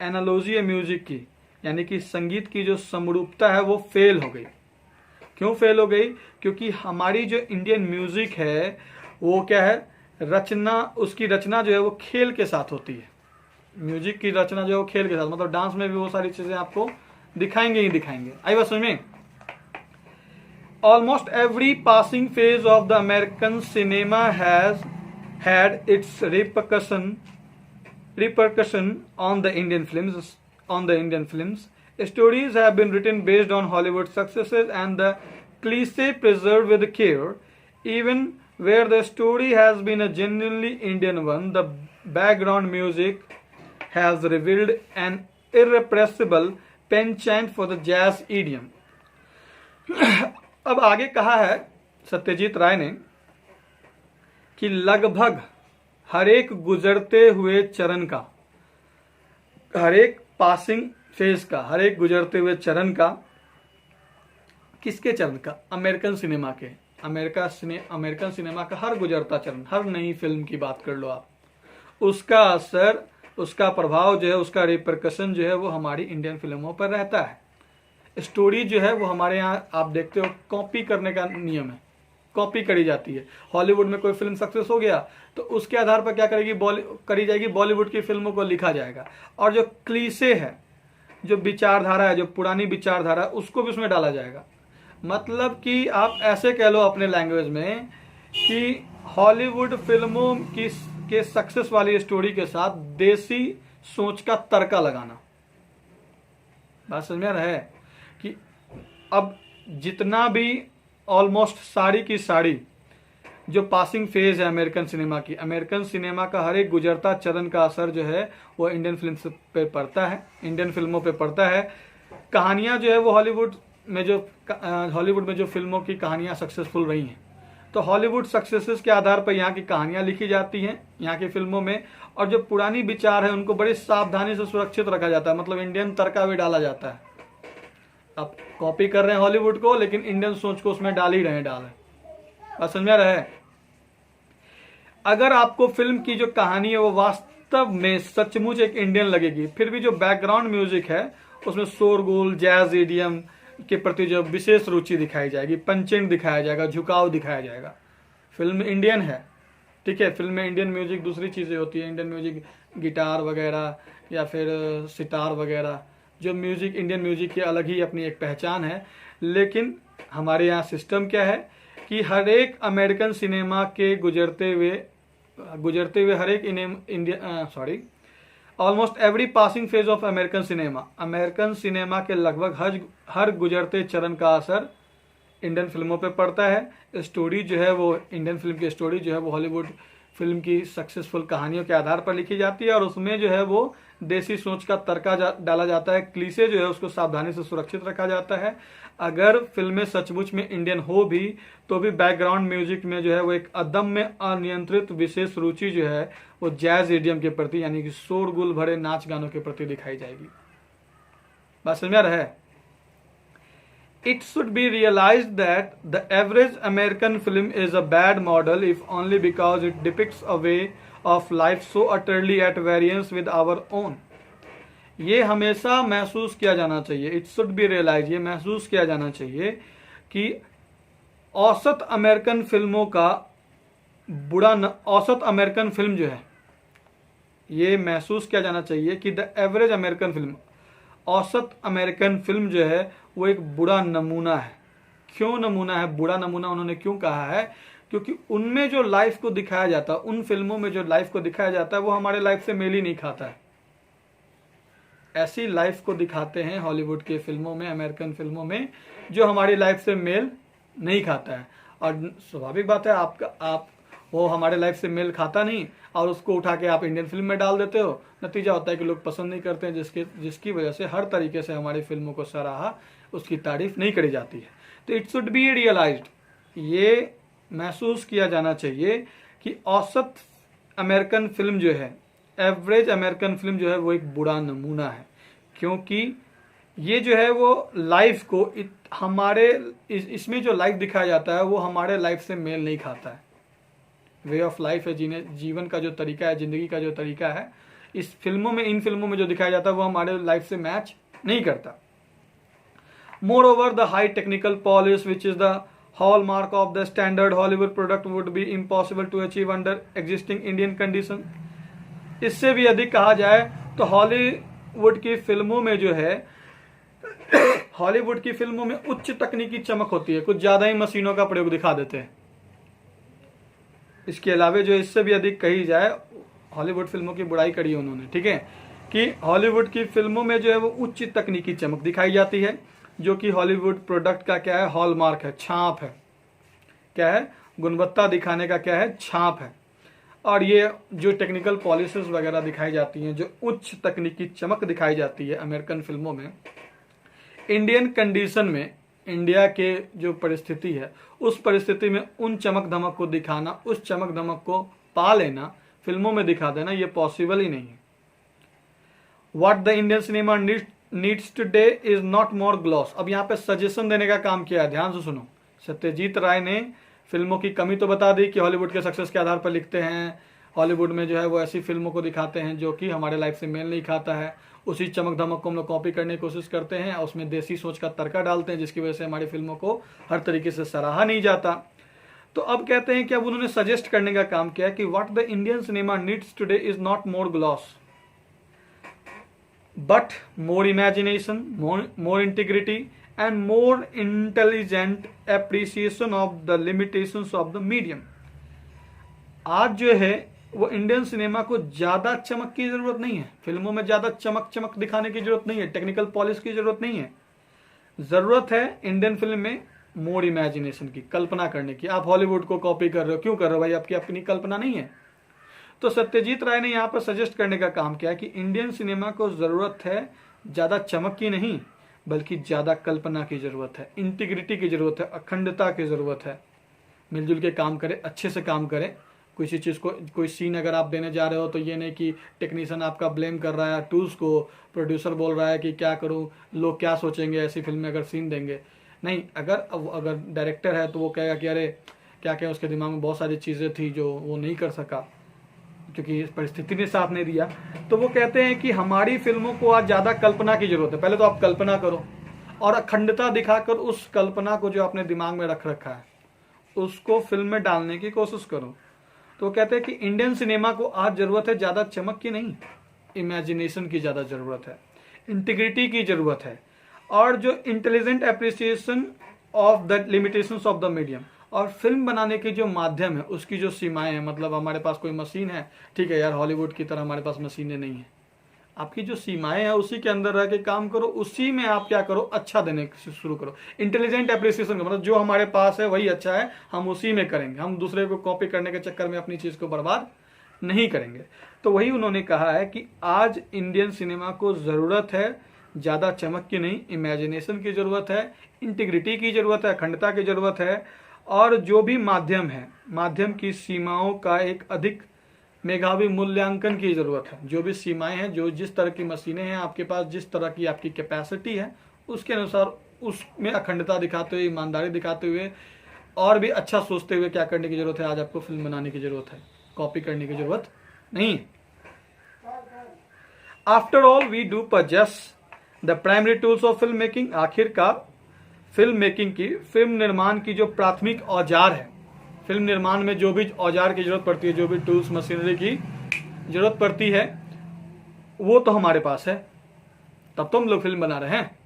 एनालॉजी है म्यूजिक की, यानी कि संगीत की जो समरूपता है वो फेल हो गई। क्यों फेल हो गई? क्योंकि हमारी जो इंडियन म्यूजिक है वो क्या है, रचना, उसकी रचना जो है वो खेल के साथ होती है। म्यूजिक की रचना जो है वो खेल के साथ, मतलब डांस में भी वो सारी चीजें आपको दिखाएंगे ही दिखाएंगे। आई बात समझ में? Almost every passing phase of the American cinema has had its repercussion on the Indian films. Stories have been written based on Hollywood successes and the cliché preserved with care. Even where the story has been a genuinely Indian one, the background music has revealed an irrepressible penchant for the jazz idiom. अब आगे कहा है सत्यजीत राय ने कि लगभग हर एक गुजरते हुए चरण का, हर एक पासिंग फेज का, हर एक गुजरते हुए चरण का, किसके चरण का? अमेरिकन सिनेमा के। अमेरिकन सिनेमा का हर गुजरता चरण, हर नई फिल्म की बात कर लो आप, उसका असर, उसका प्रभाव जो है, उसका रिपरकशन जो है वो हमारी इंडियन फिल्मों पर रहता है। स्टोरी जो है वो हमारे यहाँ आप देखते हो कॉपी करने का नियम है, कॉपी करी जाती है। हॉलीवुड में कोई फिल्म सक्सेस हो गया तो उसके आधार पर क्या करी जाएगी, बॉलीवुड की फिल्मों को लिखा जाएगा और जो क्लीशे है, जो विचारधारा है, जो पुरानी विचारधारा, उसको भी उसमें डाला जाएगा। मतलब कि आप ऐसे कह लो अपने लैंग्वेज में कि हॉलीवुड फिल्मों के सक्सेस वाली स्टोरी के साथ देसी सोच का तड़का लगाना। बात समझ में रहा है कि अब जितना भी ऑलमोस्ट सारी की सारी जो पासिंग फेज है अमेरिकन सिनेमा की, अमेरिकन सिनेमा का हर एक गुजरता चरण का असर जो है वो इंडियन फिल्म पे पड़ता है, इंडियन फिल्मों पे पड़ता है। कहानियां जो है वो हॉलीवुड में जो फिल्मों की कहानियां सक्सेसफुल रही हैं, तो हॉलीवुड सक्सेसेस के आधार पर यहाँ की कहानियां लिखी जाती हैं यहाँ की फिल्मों में, और जो पुरानी विचार है उनको बड़ी सावधानी से सुरक्षित रखा जाता है। मतलब इंडियन तड़का भी डाला जाता है। आप कॉपी कर रहे हैं हॉलीवुड को, लेकिन इंडियन सोच को उसमें डाल ही रहे हैं, बस समझ रहे। अगर आपको फिल्म की जो कहानी है वो वास्तव में सचमुच एक इंडियन लगेगी, फिर भी जो बैकग्राउंड म्यूजिक है उसमें शोरगुल, जैज इडियम के प्रति जो विशेष रुचि दिखाई जाएगी, पंचेंट दिखाया जाएगा, झुकाव दिखाया जाएगा। फिल्म इंडियन है, ठीक है, फिल्म में इंडियन म्यूजिक दूसरी चीजें होती है, इंडियन म्यूजिक गिटार वगैरह या फिर सितार वगैरह, जो म्यूजिक इंडियन म्यूजिक की अलग ही अपनी एक पहचान है। लेकिन हमारे यहाँ सिस्टम क्या है कि हर एक अमेरिकन सिनेमा के गुजरते हुए हर एक almost every passing phase of American cinema के लगभग हर गुजरते चरण का असर इंडियन फिल्मों पे पड़ता है। स्टोरी जो है वो इंडियन फिल्म की स्टोरी जो है वो हॉलीवुड फिल्म की सक्सेसफुल कहानियों के आधार पर लिखी जाती है और उसमें जो है वो देसी सोच का तड़का डाला जाता है। क्लीशे जो है उसको सावधानी से सुरक्षित रखा जाता है। अगर फिल्में सचमुच में इंडियन हो भी तो भी बैकग्राउंड म्यूजिक में जो है वो एक अदम्य अनियंत्रित विशेष रुचि जो है वो जैज इडियम के प्रति यानी कि शोरगुल भरे नाच गानों के प्रति दिखाई जाएगी। बात समझ में आ रहा है? It should be realized that the average American film is a bad model if only because it depicts a way of life so utterly at variance with our own. ये हमेशा महसूस किया जाना चाहिए, इट शुड बी रियलाइज, ये महसूस किया जाना चाहिए कि औसत अमेरिकन फिल्मों का औसत अमेरिकन फिल्म जो है, ये महसूस किया जाना चाहिए कि द एवरेज अमेरिकन फिल्म, औसत अमेरिकन फिल्म जो है वो एक बुरा नमूना है। क्यों नमूना है, बुरा नमूना उन्होंने क्यों कहा है? क्योंकि उनमें जो लाइफ को दिखाया जाता है, उन फिल्मों में जो लाइफ को दिखाया जाता है वो हमारे लाइफ से मेल ही नहीं खाता है। ऐसी लाइफ को दिखाते हैं हॉलीवुड के फिल्मों में, अमेरिकन फिल्मों में, जो हमारी लाइफ से मेल नहीं खाता है। और स्वाभाविक बात है, आप वो हमारे लाइफ से मेल खाता नहीं और उसको उठा के आप इंडियन फिल्म में डाल देते हो। नतीजा होता है कि लोग पसंद नहीं करते हैं, जिसकी वजह से हर तरीके से हमारी फिल्मों को सराहा, उसकी तारीफ नहीं करी जाती है। तो इट शुड बी रियलाइज्ड, ये महसूस किया जाना चाहिए कि औसत अमेरिकन फिल्म जो है, एवरेज अमेरिकन फिल्म जो है वो एक बुरा नमूना है। क्योंकि ये जो है वो लाइफ को इसमें जो लाइफ दिखाया जाता है वो हमारे लाइफ से मेल नहीं खाता है। वे ऑफ लाइफ है, जीवन का जो तरीका है, जिंदगी का जो तरीका है, इस फिल्मों में, इन फिल्मों में जो दिखाया जाता है वो हमारे लाइफ से मैच नहीं करता। More the high technical polish which is the hallmark of the standard Hollywood product would be impossible to achieve under existing Indian condition. इससे भी अधिक कहा जाए तो हॉलीवुड की फिल्मों में जो है, हॉलीवुड की फिल्मों में उच्च तकनीकी चमक होती है, कुछ ज्यादा ही मशीनों का प्रयोग दिखा देते हैं। इसके अलावा जो इससे भी अधिक कही जाए, हॉलीवुड फिल्मों की बुराई करी उन्होंने, ठीक है, कि हॉलीवुड की फिल्मों में जो है वो उच्च तकनीकी चमक दिखाई जाती है, जो कि हॉलीवुड प्रोडक्ट का क्या है, हॉलमार्क है, छाप है। क्या है? गुणवत्ता दिखाने का क्या है, छाप है। और ये जो टेक्निकल पॉलिसीज वगैरह दिखाई जाती हैं, जो उच्च तकनीकी चमक दिखाई जाती है अमेरिकन फिल्मों में, इंडियन कंडीशन में, इंडिया के जो परिस्थिति है उस परिस्थिति में उन चमक धमक को दिखाना, उस चमक धमक को पा लेना, फिल्मों में दिखा देना, ये पॉसिबल ही नहीं है। What the Indian cinema needs today is not more gloss. अब यहाँ पे सजेशन देने का काम किया है, ध्यान से सुनो। सत्यजीत राय ने फिल्मों की कमी तो बता दी कि हॉलीवुड के सक्सेस के आधार पर लिखते हैं, हॉलीवुड में जो है वो ऐसी फिल्मों को दिखाते हैं जो कि हमारे लाइफ से मेल नहीं खाता है, उसी चमक धमक को हम लोग कॉपी करने की कोशिश करते हैं, उसमें देसी सोच का तड़का डालते हैं, जिसकी वजह से हमारी फिल्मों को हर तरीके से सराहा नहीं जाता। तो अब कहते हैं कि अब उन्होंने सजेस्ट करने का काम किया कि what the Indian cinema needs today is not more gloss but more imagination, more integrity and more intelligent appreciation of the limitations of the medium. आज जो है वो इंडियन सिनेमा को ज्यादा चमक की जरूरत नहीं है, फिल्मों में ज्यादा चमक दिखाने की जरूरत नहीं है, टेक्निकल पॉलिश की जरूरत नहीं है। जरूरत है इंडियन फिल्म में मोर इमेजिनेशन की, कल्पना करने की। आप हॉलीवुड को कॉपी कर रहे हो, क्यों कर रहे हो भाई? आपकी अपनी कल्पना नहीं है। तो सत्यजीत राय ने यहाँ पर सजेस्ट करने का काम किया कि इंडियन सिनेमा को जरूरत है ज्यादा चमक की नहीं, बल्कि ज्यादा कल्पना की जरूरत है, इंटीग्रिटी की जरूरत है, अखंडता की जरूरत है। मिलजुल के काम करे, अच्छे से काम करे। किसी चीज को, कोई सीन अगर आप देने जा रहे हो तो ये नहीं कि टेक्नीशियन आपका ब्लेम कर रहा है टूल्स को, प्रोड्यूसर बोल रहा है कि क्या करूं, लोग क्या सोचेंगे ऐसी फिल्म में अगर सीन देंगे। नहीं, अगर डायरेक्टर है तो वो कहेगा कि अरे क्या क्या, उसके दिमाग में बहुत सारी चीजें थी जो वो नहीं कर सका क्योंकि परिस्थिति ने साथ नहीं दिया। तो वो कहते हैं कि हमारी फिल्मों को आज ज्यादा कल्पना की जरूरत है। पहले तो आप कल्पना करो और अखंडता दिखाकर उस कल्पना को जो आपने दिमाग में रख रखा है उसको फिल्म में डालने की कोशिश करो। तो वो कहते हैं कि इंडियन सिनेमा को आज जरूरत है ज्यादा चमक की नहीं, इमेजिनेशन की ज्यादा जरूरत है, इंटीग्रिटी की जरूरत है, और जो intelligent appreciation of the limitations of the medium. और फिल्म बनाने की जो माध्यम है उसकी जो सीमाएं हैं, मतलब हमारे पास कोई मशीन है, ठीक है यार, हॉलीवुड की तरह हमारे पास मशीनें नहीं है, आपकी जो सीमाएं हैं उसी के अंदर रह के काम करो, उसी में आप क्या करो, अच्छा देने शुरू करो। इंटेलिजेंट एप्रिसिएशन का मतलब जो हमारे पास है वही अच्छा है, हम उसी में करेंगे, हम दूसरे को कॉपी करने के चक्कर में अपनी चीज को बर्बाद नहीं करेंगे। तो वही उन्होंने कहा है कि आज इंडियन सिनेमा को जरूरत है ज्यादा चमक की नहीं, इमेजिनेशन की जरूरत है, इंटीग्रिटी की जरूरत है, अखंडता की जरूरत है, और जो भी माध्यम है, माध्यम की सीमाओं का एक अधिक मेधावी मूल्यांकन की जरूरत है। जो भी सीमाएं हैं, जो जिस तरह की मशीनें हैं आपके पास, जिस तरह की आपकी कैपेसिटी है, उसके अनुसार उसमें अखंडता दिखाते हुए, ईमानदारी दिखाते हुए और भी अच्छा सोचते हुए क्या करने की जरूरत है। आज आपको फिल्म बनाने की जरूरत है, कॉपी करने की जरूरत नहीं है। After all we do possess the primary tools of film making. आखिरकार फिल्म मेकिंग की, फिल्म निर्माण की जो प्राथमिक औजार है, फिल्म निर्माण में जो भी औजार की जरूरत पड़ती है, जो भी टूल्स मशीनरी की जरूरत पड़ती है, वो तो हमारे पास है, तब तो हम लोग फिल्म बना रहे हैं।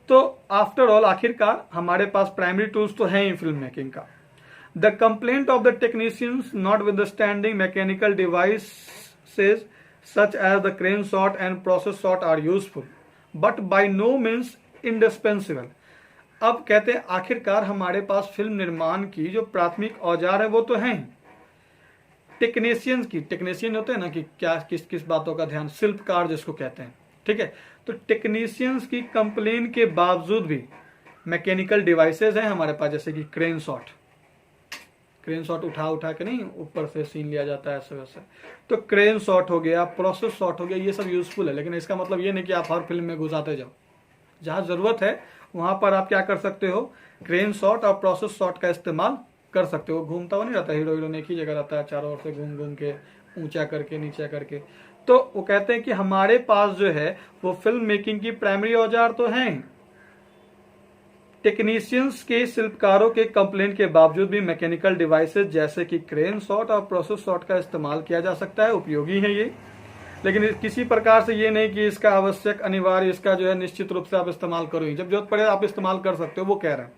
तो आफ्टर ऑल आखिरकार हमारे पास प्राइमरी टूल्स तो हैं ही फिल्म मेकिंग का। The complaint of the technicians not withstanding mechanical devices such as the crane shot and process shot are useful but by no means indispensable. अब कहते हैं आखिरकार हमारे पास फिल्म निर्माण की जो प्राथमिक औजार है वो तो हैं। टेक्नीशियंस की, टेक्नीशियन होते हैं ना कि क्या किस किस बातों का ध्यान, शिल्पकार जिसको कहते हैं, ठीक है। तो टेक्नीशियंस की कंप्लेन के बावजूद भी मैकेनिकल डिवाइसेस हैं हमारे पास, जैसे कि क्रेन शॉट, क्रेन शॉट उठा के नहीं ऊपर से सीन लिया जाता है ऐसे वैसे, तो क्रेन शॉट हो गया, प्रोसेस शॉट हो गया, ये सब यूजफुल है। लेकिन इसका मतलब ये नहीं कि आप हर फिल्म में घुसाते जाओ। जहां जरूरत है वहां पर आप क्या कर सकते हो, क्रेन शॉट और प्रोसेस शॉट का इस्तेमाल कर सकते हो। घूमता हुआ नहीं रहता हीरो हीरोइन एक ही जगह रहता है, चारों ओर से घूम घूम के, ऊंचा करके नीचा करके। तो वो कहते हैं कि हमारे पास जो है वो फिल्म मेकिंग की प्राइमरी औजार तो हैं। टेक्नीशियंस के, शिल्पकारों के कंप्लेंट के बावजूद भी मैकेनिकल डिवाइसेस जैसे कि क्रेन शॉट और प्रोसेस शॉट का इस्तेमाल किया जा सकता है, उपयोगी है ये। लेकिन किसी प्रकार से ये नहीं कि इसका आवश्यक, अनिवार्य, इसका जो है निश्चित रूप से आप इस्तेमाल करो ही, जब जरूरत पड़े आप इस्तेमाल कर सकते हो, वो कह रहे हैं।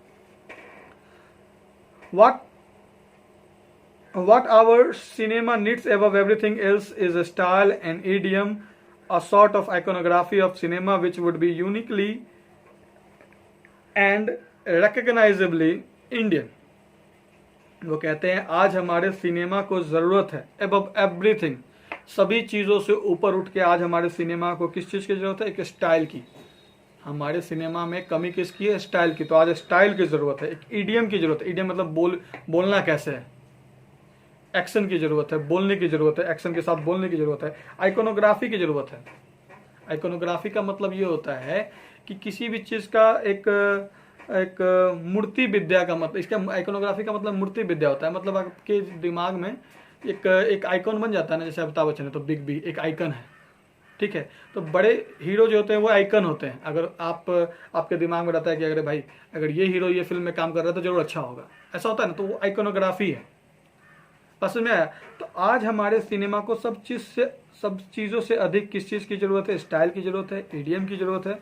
What our cinema needs above everything else is a style, an idiom, a sort of iconography of cinema which would be uniquely and recognizably Indian. वो कहते हैं आज हमारे सिनेमा को जरूरत है above everything, सभी चीजों से ऊपर उठ के आज हमारे सिनेमा को किस चीज की जरूरत है, एक स्टाइल की। हमारे सिनेमा में कमी किसकी है, स्टाइल की। तो आज स्टाइल की जरूरत है, एक इडियम की जरूरत है। इडियम मतलब बोलना कैसे है, एक्शन की जरूरत है, बोलने की जरूरत है, एक्शन के साथ बोलने की जरूरत है। आइकोनोग्राफी की जरूरत है। आइकोनोग्राफी का मतलब ये होता है कि किसी भी चीज का एक मूर्ति विद्या का मतलब, इसका आइकोनोग्राफी का मतलब मूर्ति विद्या होता है। मतलब आपके दिमाग में एक आइकॉन बन जाता है ना, जैसे अमिताभ बच्चन है तो बिग बी एक आइकन है, ठीक है। तो बड़े हीरो जो होते हैं वो आइकन होते हैं। अगर आपके दिमाग में रहता है कि अगर भाई अगर ये हीरो ये फिल्म में काम कर रहा है तो जरूर अच्छा होगा, ऐसा होता है ना, तो वो आइकोनोग्राफी है। पसंद में आया। तो आज हमारे सिनेमा को सब चीज़ों से अधिक किस चीज़ की जरूरत है, स्टाइल की जरूरत है, ईडीएम की जरूरत है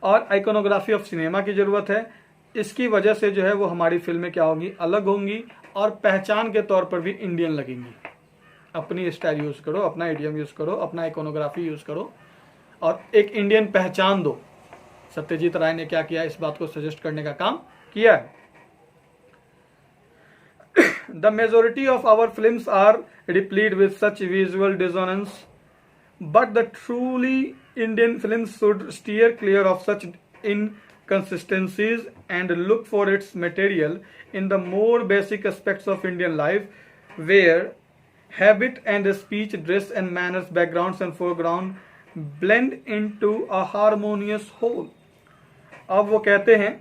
और आइकोनोग्राफी ऑफ सिनेमा की जरूरत है। इसकी वजह से जो है वो हमारी फिल्में क्या होंगी, अलग होंगी और पहचान के तौर पर भी इंडियन लगेंगी। अपनी स्टाइल यूज करो, अपना ईडीएम यूज करो, अपना आइकोनोग्राफी यूज करो और एक इंडियन पहचान दो। सत्यजीत राय ने क्या किया, इस बात को सजेस्ट करने का काम किया है। The majority of our films are replete with such visual dissonance, but the truly Indian films should steer clear of such inconsistencies and look for its material in the more basic aspects of Indian life, where habit and speech, dress and manners, backgrounds and foreground blend into a harmonious whole. अब वो कहते हैं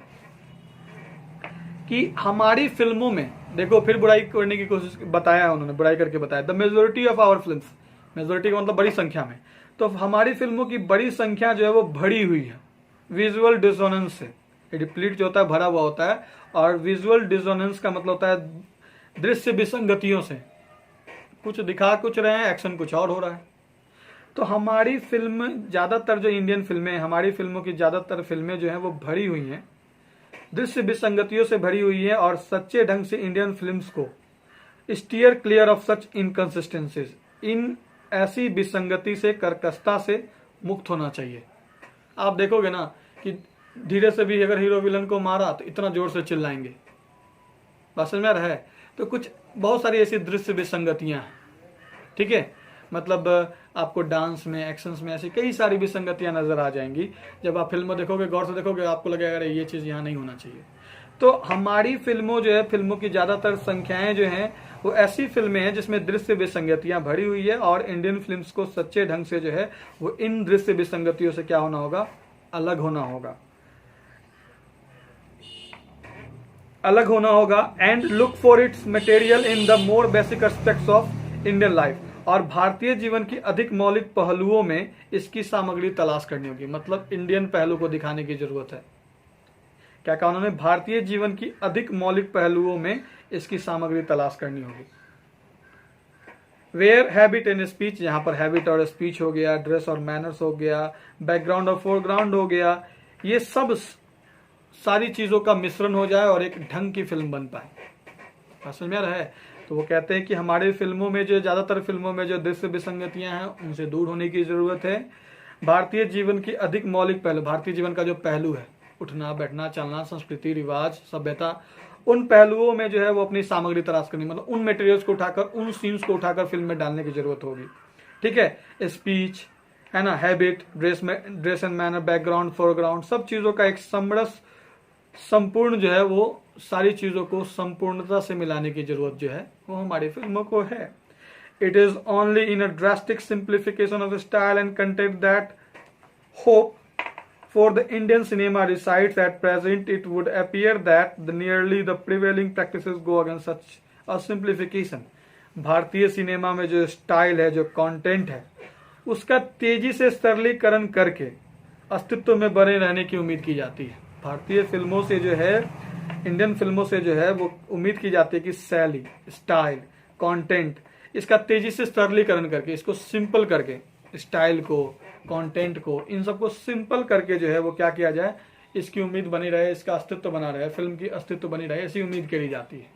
कि हमारी फिल्मों में देखो, फिर बुराई करने की कोशिश बताया उन्होंने, बुराई करके बताया। The majority of our films, majority का मतलब बड़ी संख्या में, तो हमारी फिल्मों की बड़ी संख्या जो है वो भरी हुई है विजुअल डिसोनेंस से। रिप्लीट जो होता है भरा हुआ होता है, और विजुअल डिसोनेंस का मतलब होता है दृश्य विसंगतियों से, कुछ दिखा कुछ रहे हैं, एक्शन कुछ और हो रहा है। तो हमारी फिल्म ज्यादातर जो इंडियन फिल्में, हमारी फिल्मों की ज्यादातर फिल्में जो है वो भरी हुई हैं, दृश्य विसंगतियों से भरी हुई है और सच्चे ढंग से इंडियन फिल्म्स को steer clear of such inconsistencies, इन ऐसी विसंगति से, कर्कशता से मुक्त होना चाहिए। आप देखोगे ना कि धीरे से भी अगर हीरो विलन को मारा तो इतना जोर से चिल्लाएंगे, बात समझ में आ रहा है। तो कुछ बहुत सारी ऐसी दृश्य विसंगतियां हैं, ठीक है, मतलब आपको डांस में, एक्शंस में ऐसी कई सारी विसंगतियां नजर आ जाएंगी। जब आप फिल्म देखोगे, गौर से देखोगे, आपको लगेगा अरे ये चीज यहाँ नहीं होना चाहिए। तो हमारी फिल्मों जो है, फिल्मों की ज्यादातर संख्याएं जो हैं वो ऐसी फिल्में हैं जिसमें दृश्य विसंगतियां भरी हुई है, और इंडियन फिल्म्स को सच्चे ढंग से जो है वो इन दृश्य विसंगतियों से क्या होना होगा, अलग होना होगा, अलग होना होगा। And look for its material in the more basic aspects of Indian life, और भारतीय जीवन की अधिक मौलिक पहलुओं में इसकी सामग्री तलाश करनी होगी। मतलब इंडियन पहलू को दिखाने की जरूरत है। क्या कहा उन्होंने, भारतीय जीवन की अधिक मौलिक पहलुओं में इसकी सामग्री तलाश करनी होगी। वेयर हैबिट एंड स्पीच, यहाँ पर हैबिट और स्पीच हो गया, ड्रेस और मैनर्स हो गया, बैकग्राउंड और फोरग्राउंड हो गया, ये सब सारी चीजों का मिश्रण हो जाए और एक ढंग की फिल्म बन पाए। समझ में आ रहा है। तो वो कहते हैं कि हमारे फिल्मों में जो ज्यादातर फिल्मों में जो दृश्य विसंगतियां हैं उनसे दूर होने की जरूरत है। भारतीय जीवन की अधिक मौलिक पहलू, भारतीय जीवन का जो पहलू है, उठना बैठना चलना, संस्कृति रिवाज सभ्यता, उन पहलुओं में जो है वो अपनी सामग्री तलाश करनी, मतलब उन मटेरियल्स को उठाकर, उन सीन्स को उठाकर फिल्म में डालने की जरूरत होगी। ठीक है, स्पीच है ना, habit, dress and manner, background, foreground, सब चीजों का एक समरस संपूर्ण जो है वो सारी चीजों को संपूर्णता से मिलाने की जरूरत जो है वो हमारी फिल्मों को है। It is only in a drastic simplification of style and content that hope for the Indian cinema resides at present. It would appear that nearly the prevailing practices go against such a simplification. भारतीय सिनेमा में जो स्टाइल है, जो कंटेंट है, उसका तेजी से सरलीकरण करके अस्तित्व में बने रहने की उम्मीद की जाती है। भारतीय फिल्मों से जो है, इंडियन फिल्मों से जो है वो उम्मीद की जाती है कि शैली, स्टाइल, कंटेंट, इसका तेजी से सरलीकरण करके, इसको सिंपल करके, स्टाइल को, कंटेंट को, इन सबको सिंपल करके जो है वो क्या किया जाए, इसकी उम्मीद बनी रहे, इसका अस्तित्व बना रहे, फिल्म की अस्तित्व बनी रहे, ऐसी उम्मीद करी जाती है।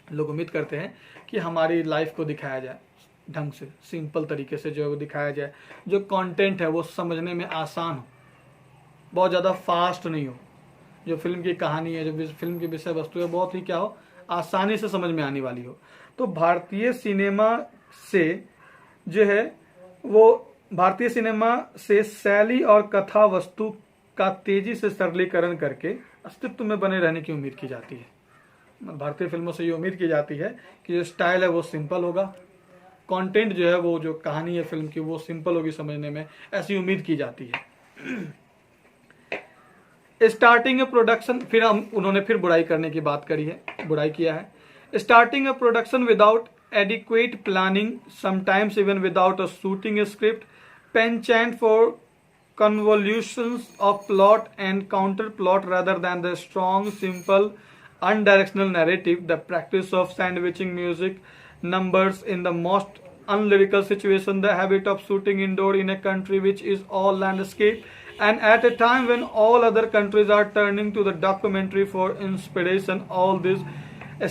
लोग उम्मीद करते हैं कि हमारी लाइफ को दिखाया जाए ढंग से, सिंपल तरीके से जो है वो दिखाया जाए, जो कंटेंट है वो समझने में आसान हो, बहुत ज़्यादा फास्ट नहीं हो, जो फिल्म की कहानी है, जो फिल्म की विषय वस्तु है, बहुत ही क्या हो, आसानी से समझ में आने वाली हो। तो भारतीय सिनेमा से जो है वो, भारतीय सिनेमा से शैली और कथा वस्तु का तेजी से सरलीकरण करके अस्तित्व में बने रहने की उम्मीद की जाती है। भारतीय फिल्मों से ये उम्मीद की जाती है कि जो स्टाइल है वो सिंपल होगा, कंटेंट जो है वो, जो कहानी है फिल्म की, वो सिंपल होगी समझने में, ऐसी उम्मीद की जाती है। स्टार्टिंग ए प्रोडक्शन, फिर उन्होंने फिर बुराई करने की बात करी है, बुराई किया है। Starting A production without adequate planning, sometimes even without a shooting script, penchant for convolutions of plot and counterplot rather than the strong, simple, undirectional narrative, the practice of sandwiching music numbers in the most unlyrical situation, the habit of shooting indoor in a country which is all landscape, and at a time when all other countries are turning to the documentary for inspiration, all this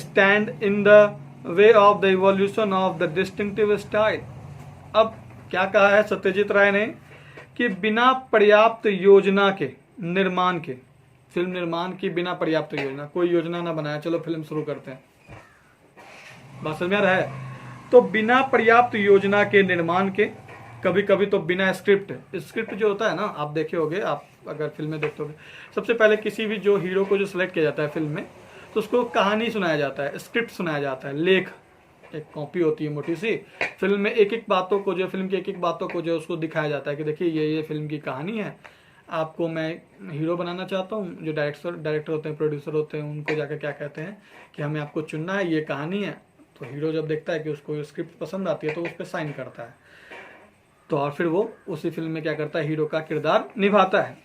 stand in the way of the evolution of the distinctive style. अब क्या कहा है सत्यजीत राय ने कि बिना पर्याप्त योजना के निर्माण के, फिल्म निर्माण की बिना पर्याप्त योजना, कोई योजना ना बनाया चलो फिल्म शुरू करते हैं, बात समझ में आ रहा है। तो बिना पर्याप्त योजना के निर्माण के, कभी कभी तो बिना स्क्रिप्ट जो होता है ना, आप देखे होगे, आप अगर फिल्में देखते होगे, सबसे पहले किसी भी जो हीरो को जो सिलेक्ट किया जाता है फिल्म में, तो उसको कहानी सुनाया जाता है, स्क्रिप्ट सुनाया जाता है, लेख, एक कॉपी होती है मोटी सी, फिल्म में एक एक बातों को जो, फिल्म की एक एक बातों को जो उसको दिखाया जाता है कि देखिए ये फिल्म की कहानी है, आपको मैं हीरो बनाना चाहता हूँ। जो डायरेक्टर होते हैं, प्रोड्यूसर होते हैं, उनको जाकर क्या कहते हैं कि हमें आपको चुनना है, ये कहानी है। तो हीरो जब देखता है कि उसको स्क्रिप्ट पसंद आती है तो उस पर साइन करता है, तो और फिर वो उसी फिल्म में क्या करता है, हीरो का किरदार निभाता है।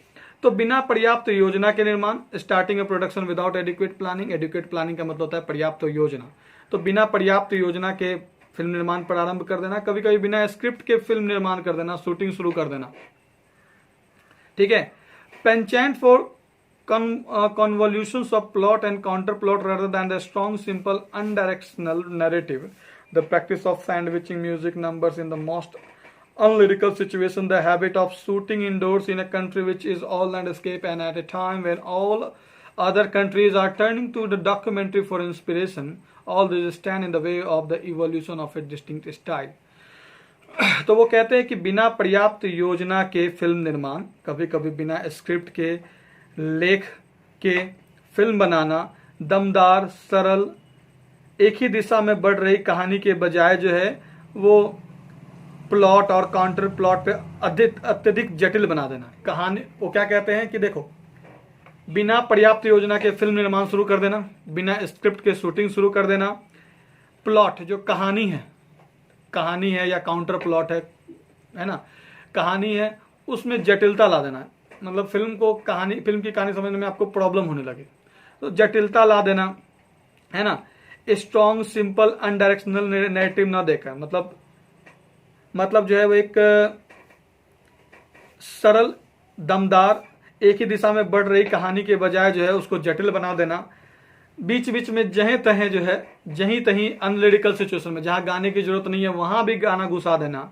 तो बिना पर्याप्त योजना के निर्माण, स्टार्टिंग ए production without adequate planning, adequate planning का मतलब होता है पर्याप्त योजना, तो बिना पर्याप्त योजना के फिल्म निर्माण प्रारंभ कर देना, कभी कभी बिना स्क्रिप्ट के फिल्म निर्माण कर देना, शूटिंग शुरू कर देना, ठीक है। पेंचेंट for convolutions of plot and counterplot rather than the strong, simple, undirectional narrative, the practice of sandwiching music numbers in the most unlyrical situation, the habit of shooting indoors in a country which is all landscape, and at a time when all other countries are turning to the documentary for inspiration, all this stand in the way of the evolution of a distinct style. तो वो कहते हैं कि बिना पर्याप्त योजना के फिल्म निर्माण, कभी कभी बिना स्क्रिप्ट के लेख के फिल्म बनाना, दमदार सरल एक ही दिशा में बढ़ रही कहानी के बजाय जो है वो प्लॉट और काउंटर प्लॉट पे अत्यधिक जटिल बना देना कहानी। वो क्या कहते हैं कि देखो, बिना पर्याप्त योजना के फिल्म निर्माण शुरू कर देना, बिना स्क्रिप्ट के शूटिंग शुरू कर देना, प्लॉट जो कहानी है या काउंटर प्लॉट है ना, कहानी है उसमें जटिलता ला देना, मतलब फिल्म की कहानी समझने में आपको प्रॉब्लम होने लगे तो जटिलता ला देना, है ना। स्ट्रॉन्ग सिंपल अनडायरेक्शनल नैरेटिव ना देकर, मतलब जो है वो एक सरल दमदार एक ही दिशा में बढ़ रही कहानी के बजाय जो है उसको जटिल बना देना, बीच बीच में जहीं तहीं अनलिरिकल सिचुएशन में जहां गाने की जरूरत नहीं है वहां भी गाना घुसा देना,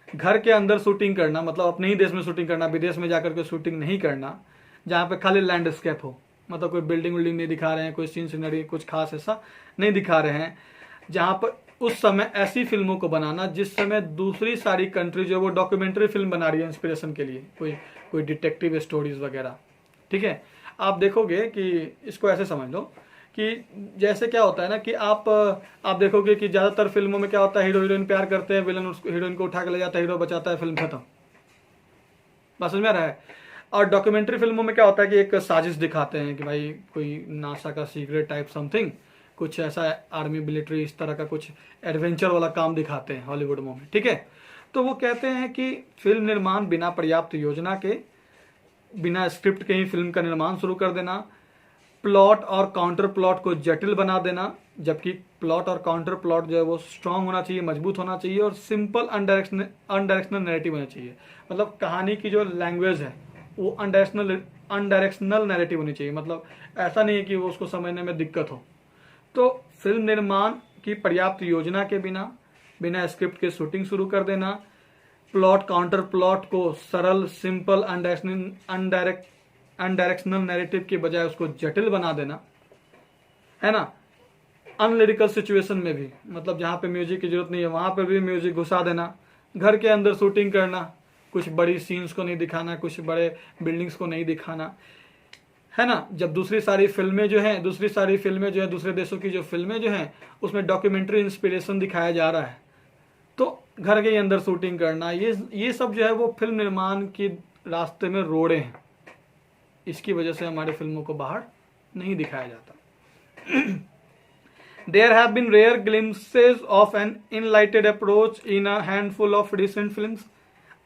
घर के अंदर शूटिंग करना, मतलब अपने ही देश में शूटिंग करना, विदेश में जाकर के शूटिंग नहीं करना, जहां पे खाली लैंडस्केप हो, मतलब कोई बिल्डिंग विल्डिंग नहीं दिखा रहे हैं, कोई सीन सीनरी कुछ खास ऐसा नहीं दिखा रहे हैं, जहां पर उस समय ऐसी फिल्मों को बनाना जिस समय दूसरी सारी कंट्री जो वो डॉक्यूमेंट्री फिल्म बना रही है इंस्पिरेशन के लिए, कोई डिटेक्टिव स्टोरीज वगैरह। ठीक है, आप देखोगे कि इसको ऐसे समझ लो कि जैसे क्या होता है ना कि आप देखोगे कि ज्यादातर फिल्मों में क्या होता है, हीरो हीरोइन प्यार करते हैं, विलन हीरोइन को उठा के ले जाता है, हीरो बचाता है, फिल्म खत्म, बात समझ में आ रहा है। और डॉक्यूमेंट्री फिल्मों में क्या होता है कि एक साजिश दिखाते हैं कि भाई कोई नासा का सीक्रेट टाइप समथिंग, कुछ ऐसा आर्मी मिलिट्री इस तरह का कुछ एडवेंचर वाला काम दिखाते हैं हॉलीवुड में। ठीक है, तो वो कहते हैं कि फिल्म निर्माण बिना पर्याप्त योजना के, बिना स्क्रिप्ट के ही फिल्म का निर्माण शुरू कर देना, प्लॉट और काउंटर प्लॉट को जटिल बना देना, जबकि प्लॉट और काउंटर प्लॉट जो है वो स्ट्रांग होना चाहिए, मजबूत होना चाहिए, और सिंपल अनडायरेक्शनल नैरेटिव होना चाहिए, मतलब कहानी की जो लैंग्वेज है वो अनडायरेक्शनल नैरेटिव होनी चाहिए, मतलब ऐसा नहीं है कि वो उसको समझने में दिक्कत हो। तो फिल्म निर्माण की पर्याप्त योजना के बिना स्क्रिप्ट के शूटिंग शुरू कर देना, प्लॉट काउंटर प्लॉट को सरल सिंपल अनडायरेक्शनल नैरेटिव के बजाय उसको जटिल बना देना, है ना। अनलिरिकल सिचुएशन में भी, मतलब जहां पे म्यूजिक की जरूरत नहीं है वहां पर भी म्यूजिक घुसा देना, घर के अंदर शूटिंग करना, कुछ बड़ी सीन्स को नहीं दिखाना, कुछ बड़े बिल्डिंग्स को नहीं दिखाना, है ना। जब दूसरी सारी फिल्में जो हैं दूसरे देशों की जो फिल्में जो हैं उसमें डॉक्यूमेंट्री इंस्पिरेशन दिखाया जा रहा है, तो घर के अंदर शूटिंग करना, ये सब जो है वो फिल्म निर्माण के रास्ते में रोड़े हैं, इसकी वजह से हमारे फिल्मों को बाहर नहीं दिखाया जाता। There have been rare glimpses of an enlightened approach in a handful of recent films.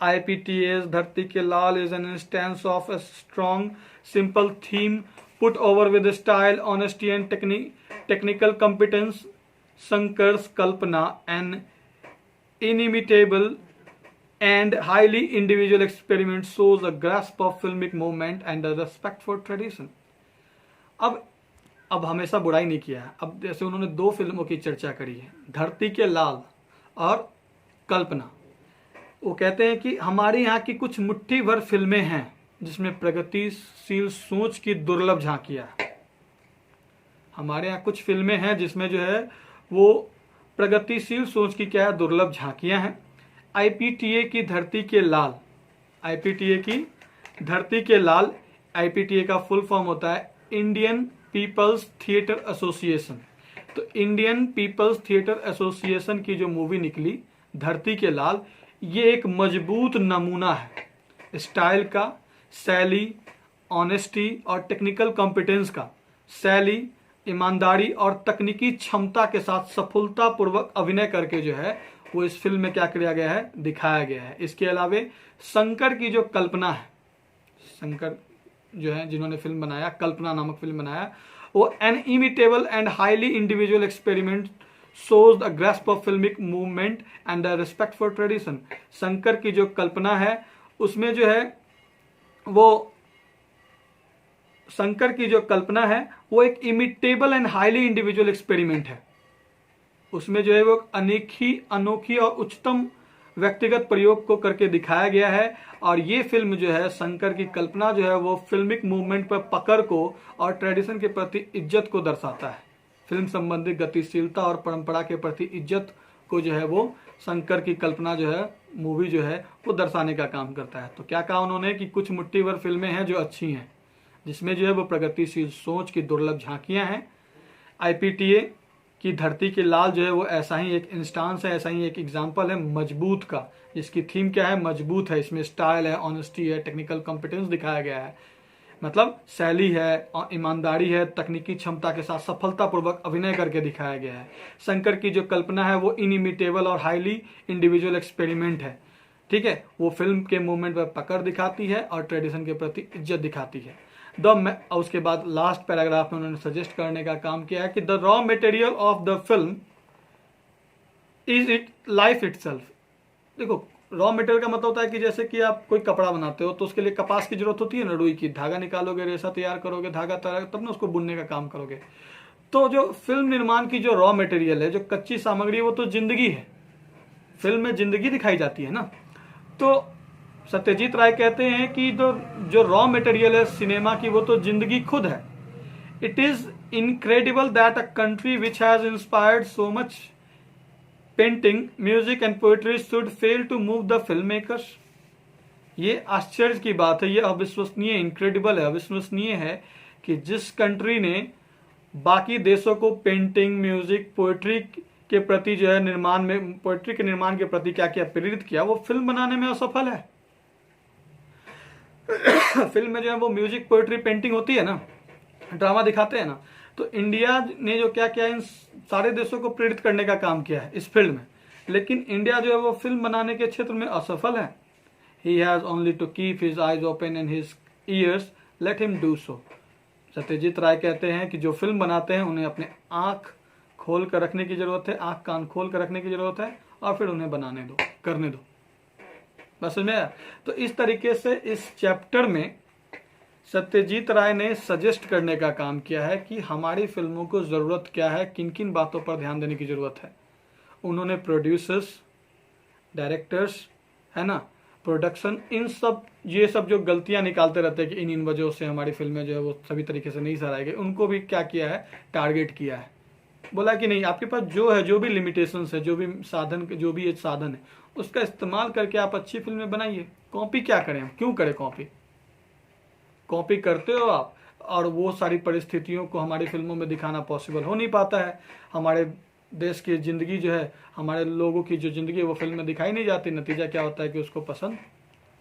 IPTA's धरती के लाल is an instance of a strong, simple theme put over with style, honesty and technical competence. Shankar's Kalpana, an inimitable and highly individual experiment, shows a grasp of filmic movement and a respect for tradition. अब हमेशा बुराई नहीं किया है। अब जैसे उन्होंने दो फिल्मों की चर्चा करी है, धरती के लाल और कल्पना, वो कहते हैं कि हमारे यहाँ की कुछ मुट्ठी भर फिल्में हैं जिसमें प्रगतिशील सोच की दुर्लभ झांकियां है। हमारे यहाँ कुछ फिल्में हैं जिसमें जो है वो प्रगतिशील सोच की क्या है, दुर्लभ झांकियां हैं। आईपीटीए की धरती के लाल, आईपीटीए की धरती के लाल, आईपीटीए का फुल फॉर्म होता है इंडियन पीपल्स थिएटर एसोसिएशन। तो इंडियन पीपल्स थिएटर एसोसिएशन की जो मूवी निकली धरती के लाल, ये एक मजबूत नमूना है स्टाइल का, शैली, ऑनेस्टी और टेक्निकल कॉम्पिटेंस का। शैली, ईमानदारी और तकनीकी क्षमता के साथ सफलतापूर्वक अभिनय करके जो है वो इस फिल्म में क्या किया गया है, दिखाया गया है। इसके अलावा शंकर की जो कल्पना है, शंकर जो है जिन्होंने फिल्म बनाया, कल्पना नामक फिल्म बनाया, वो an imitable and highly individual experiment shows the grasp of filmic movement and the respect for tradition। Shankar की जो कल्पना है उसमें जो है वो, शंकर की जो कल्पना है वो एक imitable and highly individual experiment है। उसमें जो है वो अनोखी और उच्चतम व्यक्तिगत प्रयोग को करके दिखाया गया है। और ये फिल्म जो है शंकर की कल्पना जो है वो फिल्मिक मूवमेंट पर पकड़ को और ट्रेडिशन के प्रति इज्जत को दर्शाता है। फिल्म संबंधी गतिशीलता और परंपरा के प्रति इज्जत को जो है वो शंकर की कल्पना जो है मूवी जो है वो दर्शाने का काम करता है। तो क्या कहा उन्होंने कि कुछ मुट्ठी भर फिल्में हैं जो अच्छी हैं, जिसमें जो है वो प्रगतिशील सोच की दुर्लभ झांकियां हैं। आईपीटीए की धरती के लाल जो है वो ऐसा ही एक इंस्टांस है, ऐसा ही एक एग्जाम्पल है मजबूत का, जिसकी थीम क्या है, मजबूत है। इसमें स्टाइल है, ऑनेस्टी है, टेक्निकल कॉम्पिटेंस दिखाया गया है, मतलब शैली है, ईमानदारी है, तकनीकी क्षमता के साथ सफलतापूर्वक अभिनय करके दिखाया गया है। शंकर की जो कल्पना है वो इनिमिटेबल और हाईली इंडिविजुअल एक्सपेरिमेंट है। ठीक है, वो फिल्म के मूवमेंट पर पकड़ दिखाती है और ट्रेडिशन के प्रति इज्जत दिखाती है। उसके बाद लास्ट पैराग्राफ में उन्होंने सजेस्ट करने का काम किया है कि the raw material of the film is it life itself. देखो, रॉ मटेरियल का मतलब होता है कि जैसे कि आप कोई कपड़ा बनाते हो तो उसके लिए कपास की जरूरत होती है ना, रुई की, धागा निकालोगे, रेशा तैयार करोगे, धागा तैयार, तब ना उसको बुनने का काम करोगे। तो जो फिल्म निर्माण की जो रॉ मटेरियल है, जो कच्ची सामग्री है, वो तो जिंदगी है। फिल्म में जिंदगी दिखाई जाती है ना। तो सत्यजीत राय कहते हैं कि जो रॉ मटेरियल है सिनेमा की वो तो जिंदगी खुद है। It is incredible that a country which has inspired so much painting, music and poetry should fail to move the film makers. ये आश्चर्य की बात है, ये अविश्वसनीय, इनक्रेडिबल है, अविश्वसनीय है कि जिस कंट्री ने बाकी देशों को पेंटिंग, म्यूजिक, पोएट्री के प्रति जो है निर्माण में, पोएट्री के निर्माण के प्रति क्या किया, प्रेरित किया, वो फिल्म बनाने में असफल है। फिल्म में जो है वो म्यूजिक, पोएट्री, पेंटिंग होती है ना, ड्रामा दिखाते हैं ना, तो इंडिया ने जो क्या किया, इन सारे देशों को प्रेरित करने का काम किया है इस फील्ड में, लेकिन इंडिया जो है वो फिल्म बनाने के क्षेत्र में असफल है। He has only to keep his eyes open and his ears, let him do so. Satyajit Ray कहते हैं कि जो फिल्म बनाते हैं उन्हें अपने आंख खोल कर रखने की जरूरत है, आंख कान खोल कर रखने की जरूरत है, और फिर उन्हें बनाने दो, करने दो। बस में तो इस तरीके से इस चैप्टर में सत्यजीत राय ने सजेस्ट करने का काम किया है कि हमारी फिल्मों को जरूरत क्या है, किन किन बातों पर ध्यान देने की जरूरत है। उन्होंने प्रोड्यूसर्स, डायरेक्टर्स, है ना, प्रोडक्शन, इन सब, ये सब जो गलतियां निकालते रहते हैं कि इन वजहों से हमारी फिल्में जो है वो सभी तरीके से नहीं सराई गई, उनको भी क्या किया है, टारगेट किया है। बोला कि नहीं, आपके पास जो है, जो भी लिमिटेशंस है, जो भी साधन, जो भी एक साधन है, उसका इस्तेमाल करके आप अच्छी फिल्में बनाइए। कॉपी क्या करें, क्यों करें कॉपी? कॉपी करते हो आप, और वो सारी परिस्थितियों को हमारी फिल्मों में दिखाना पॉसिबल हो नहीं पाता है। हमारे देश की जिंदगी जो है, हमारे लोगों की जो जिंदगी है वो फिल्म में दिखाई नहीं जाती। नतीजा क्या होता है कि उसको पसंद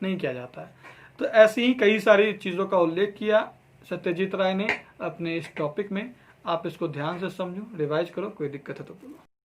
नहीं किया जाता है। तो ऐसी ही कई सारी चीज़ों का उल्लेख किया सत्यजीत राय ने अपने इस टॉपिक में। आप इसको ध्यान से समझो, रिवाइज करो, कोई दिक्कत है तो बोलो।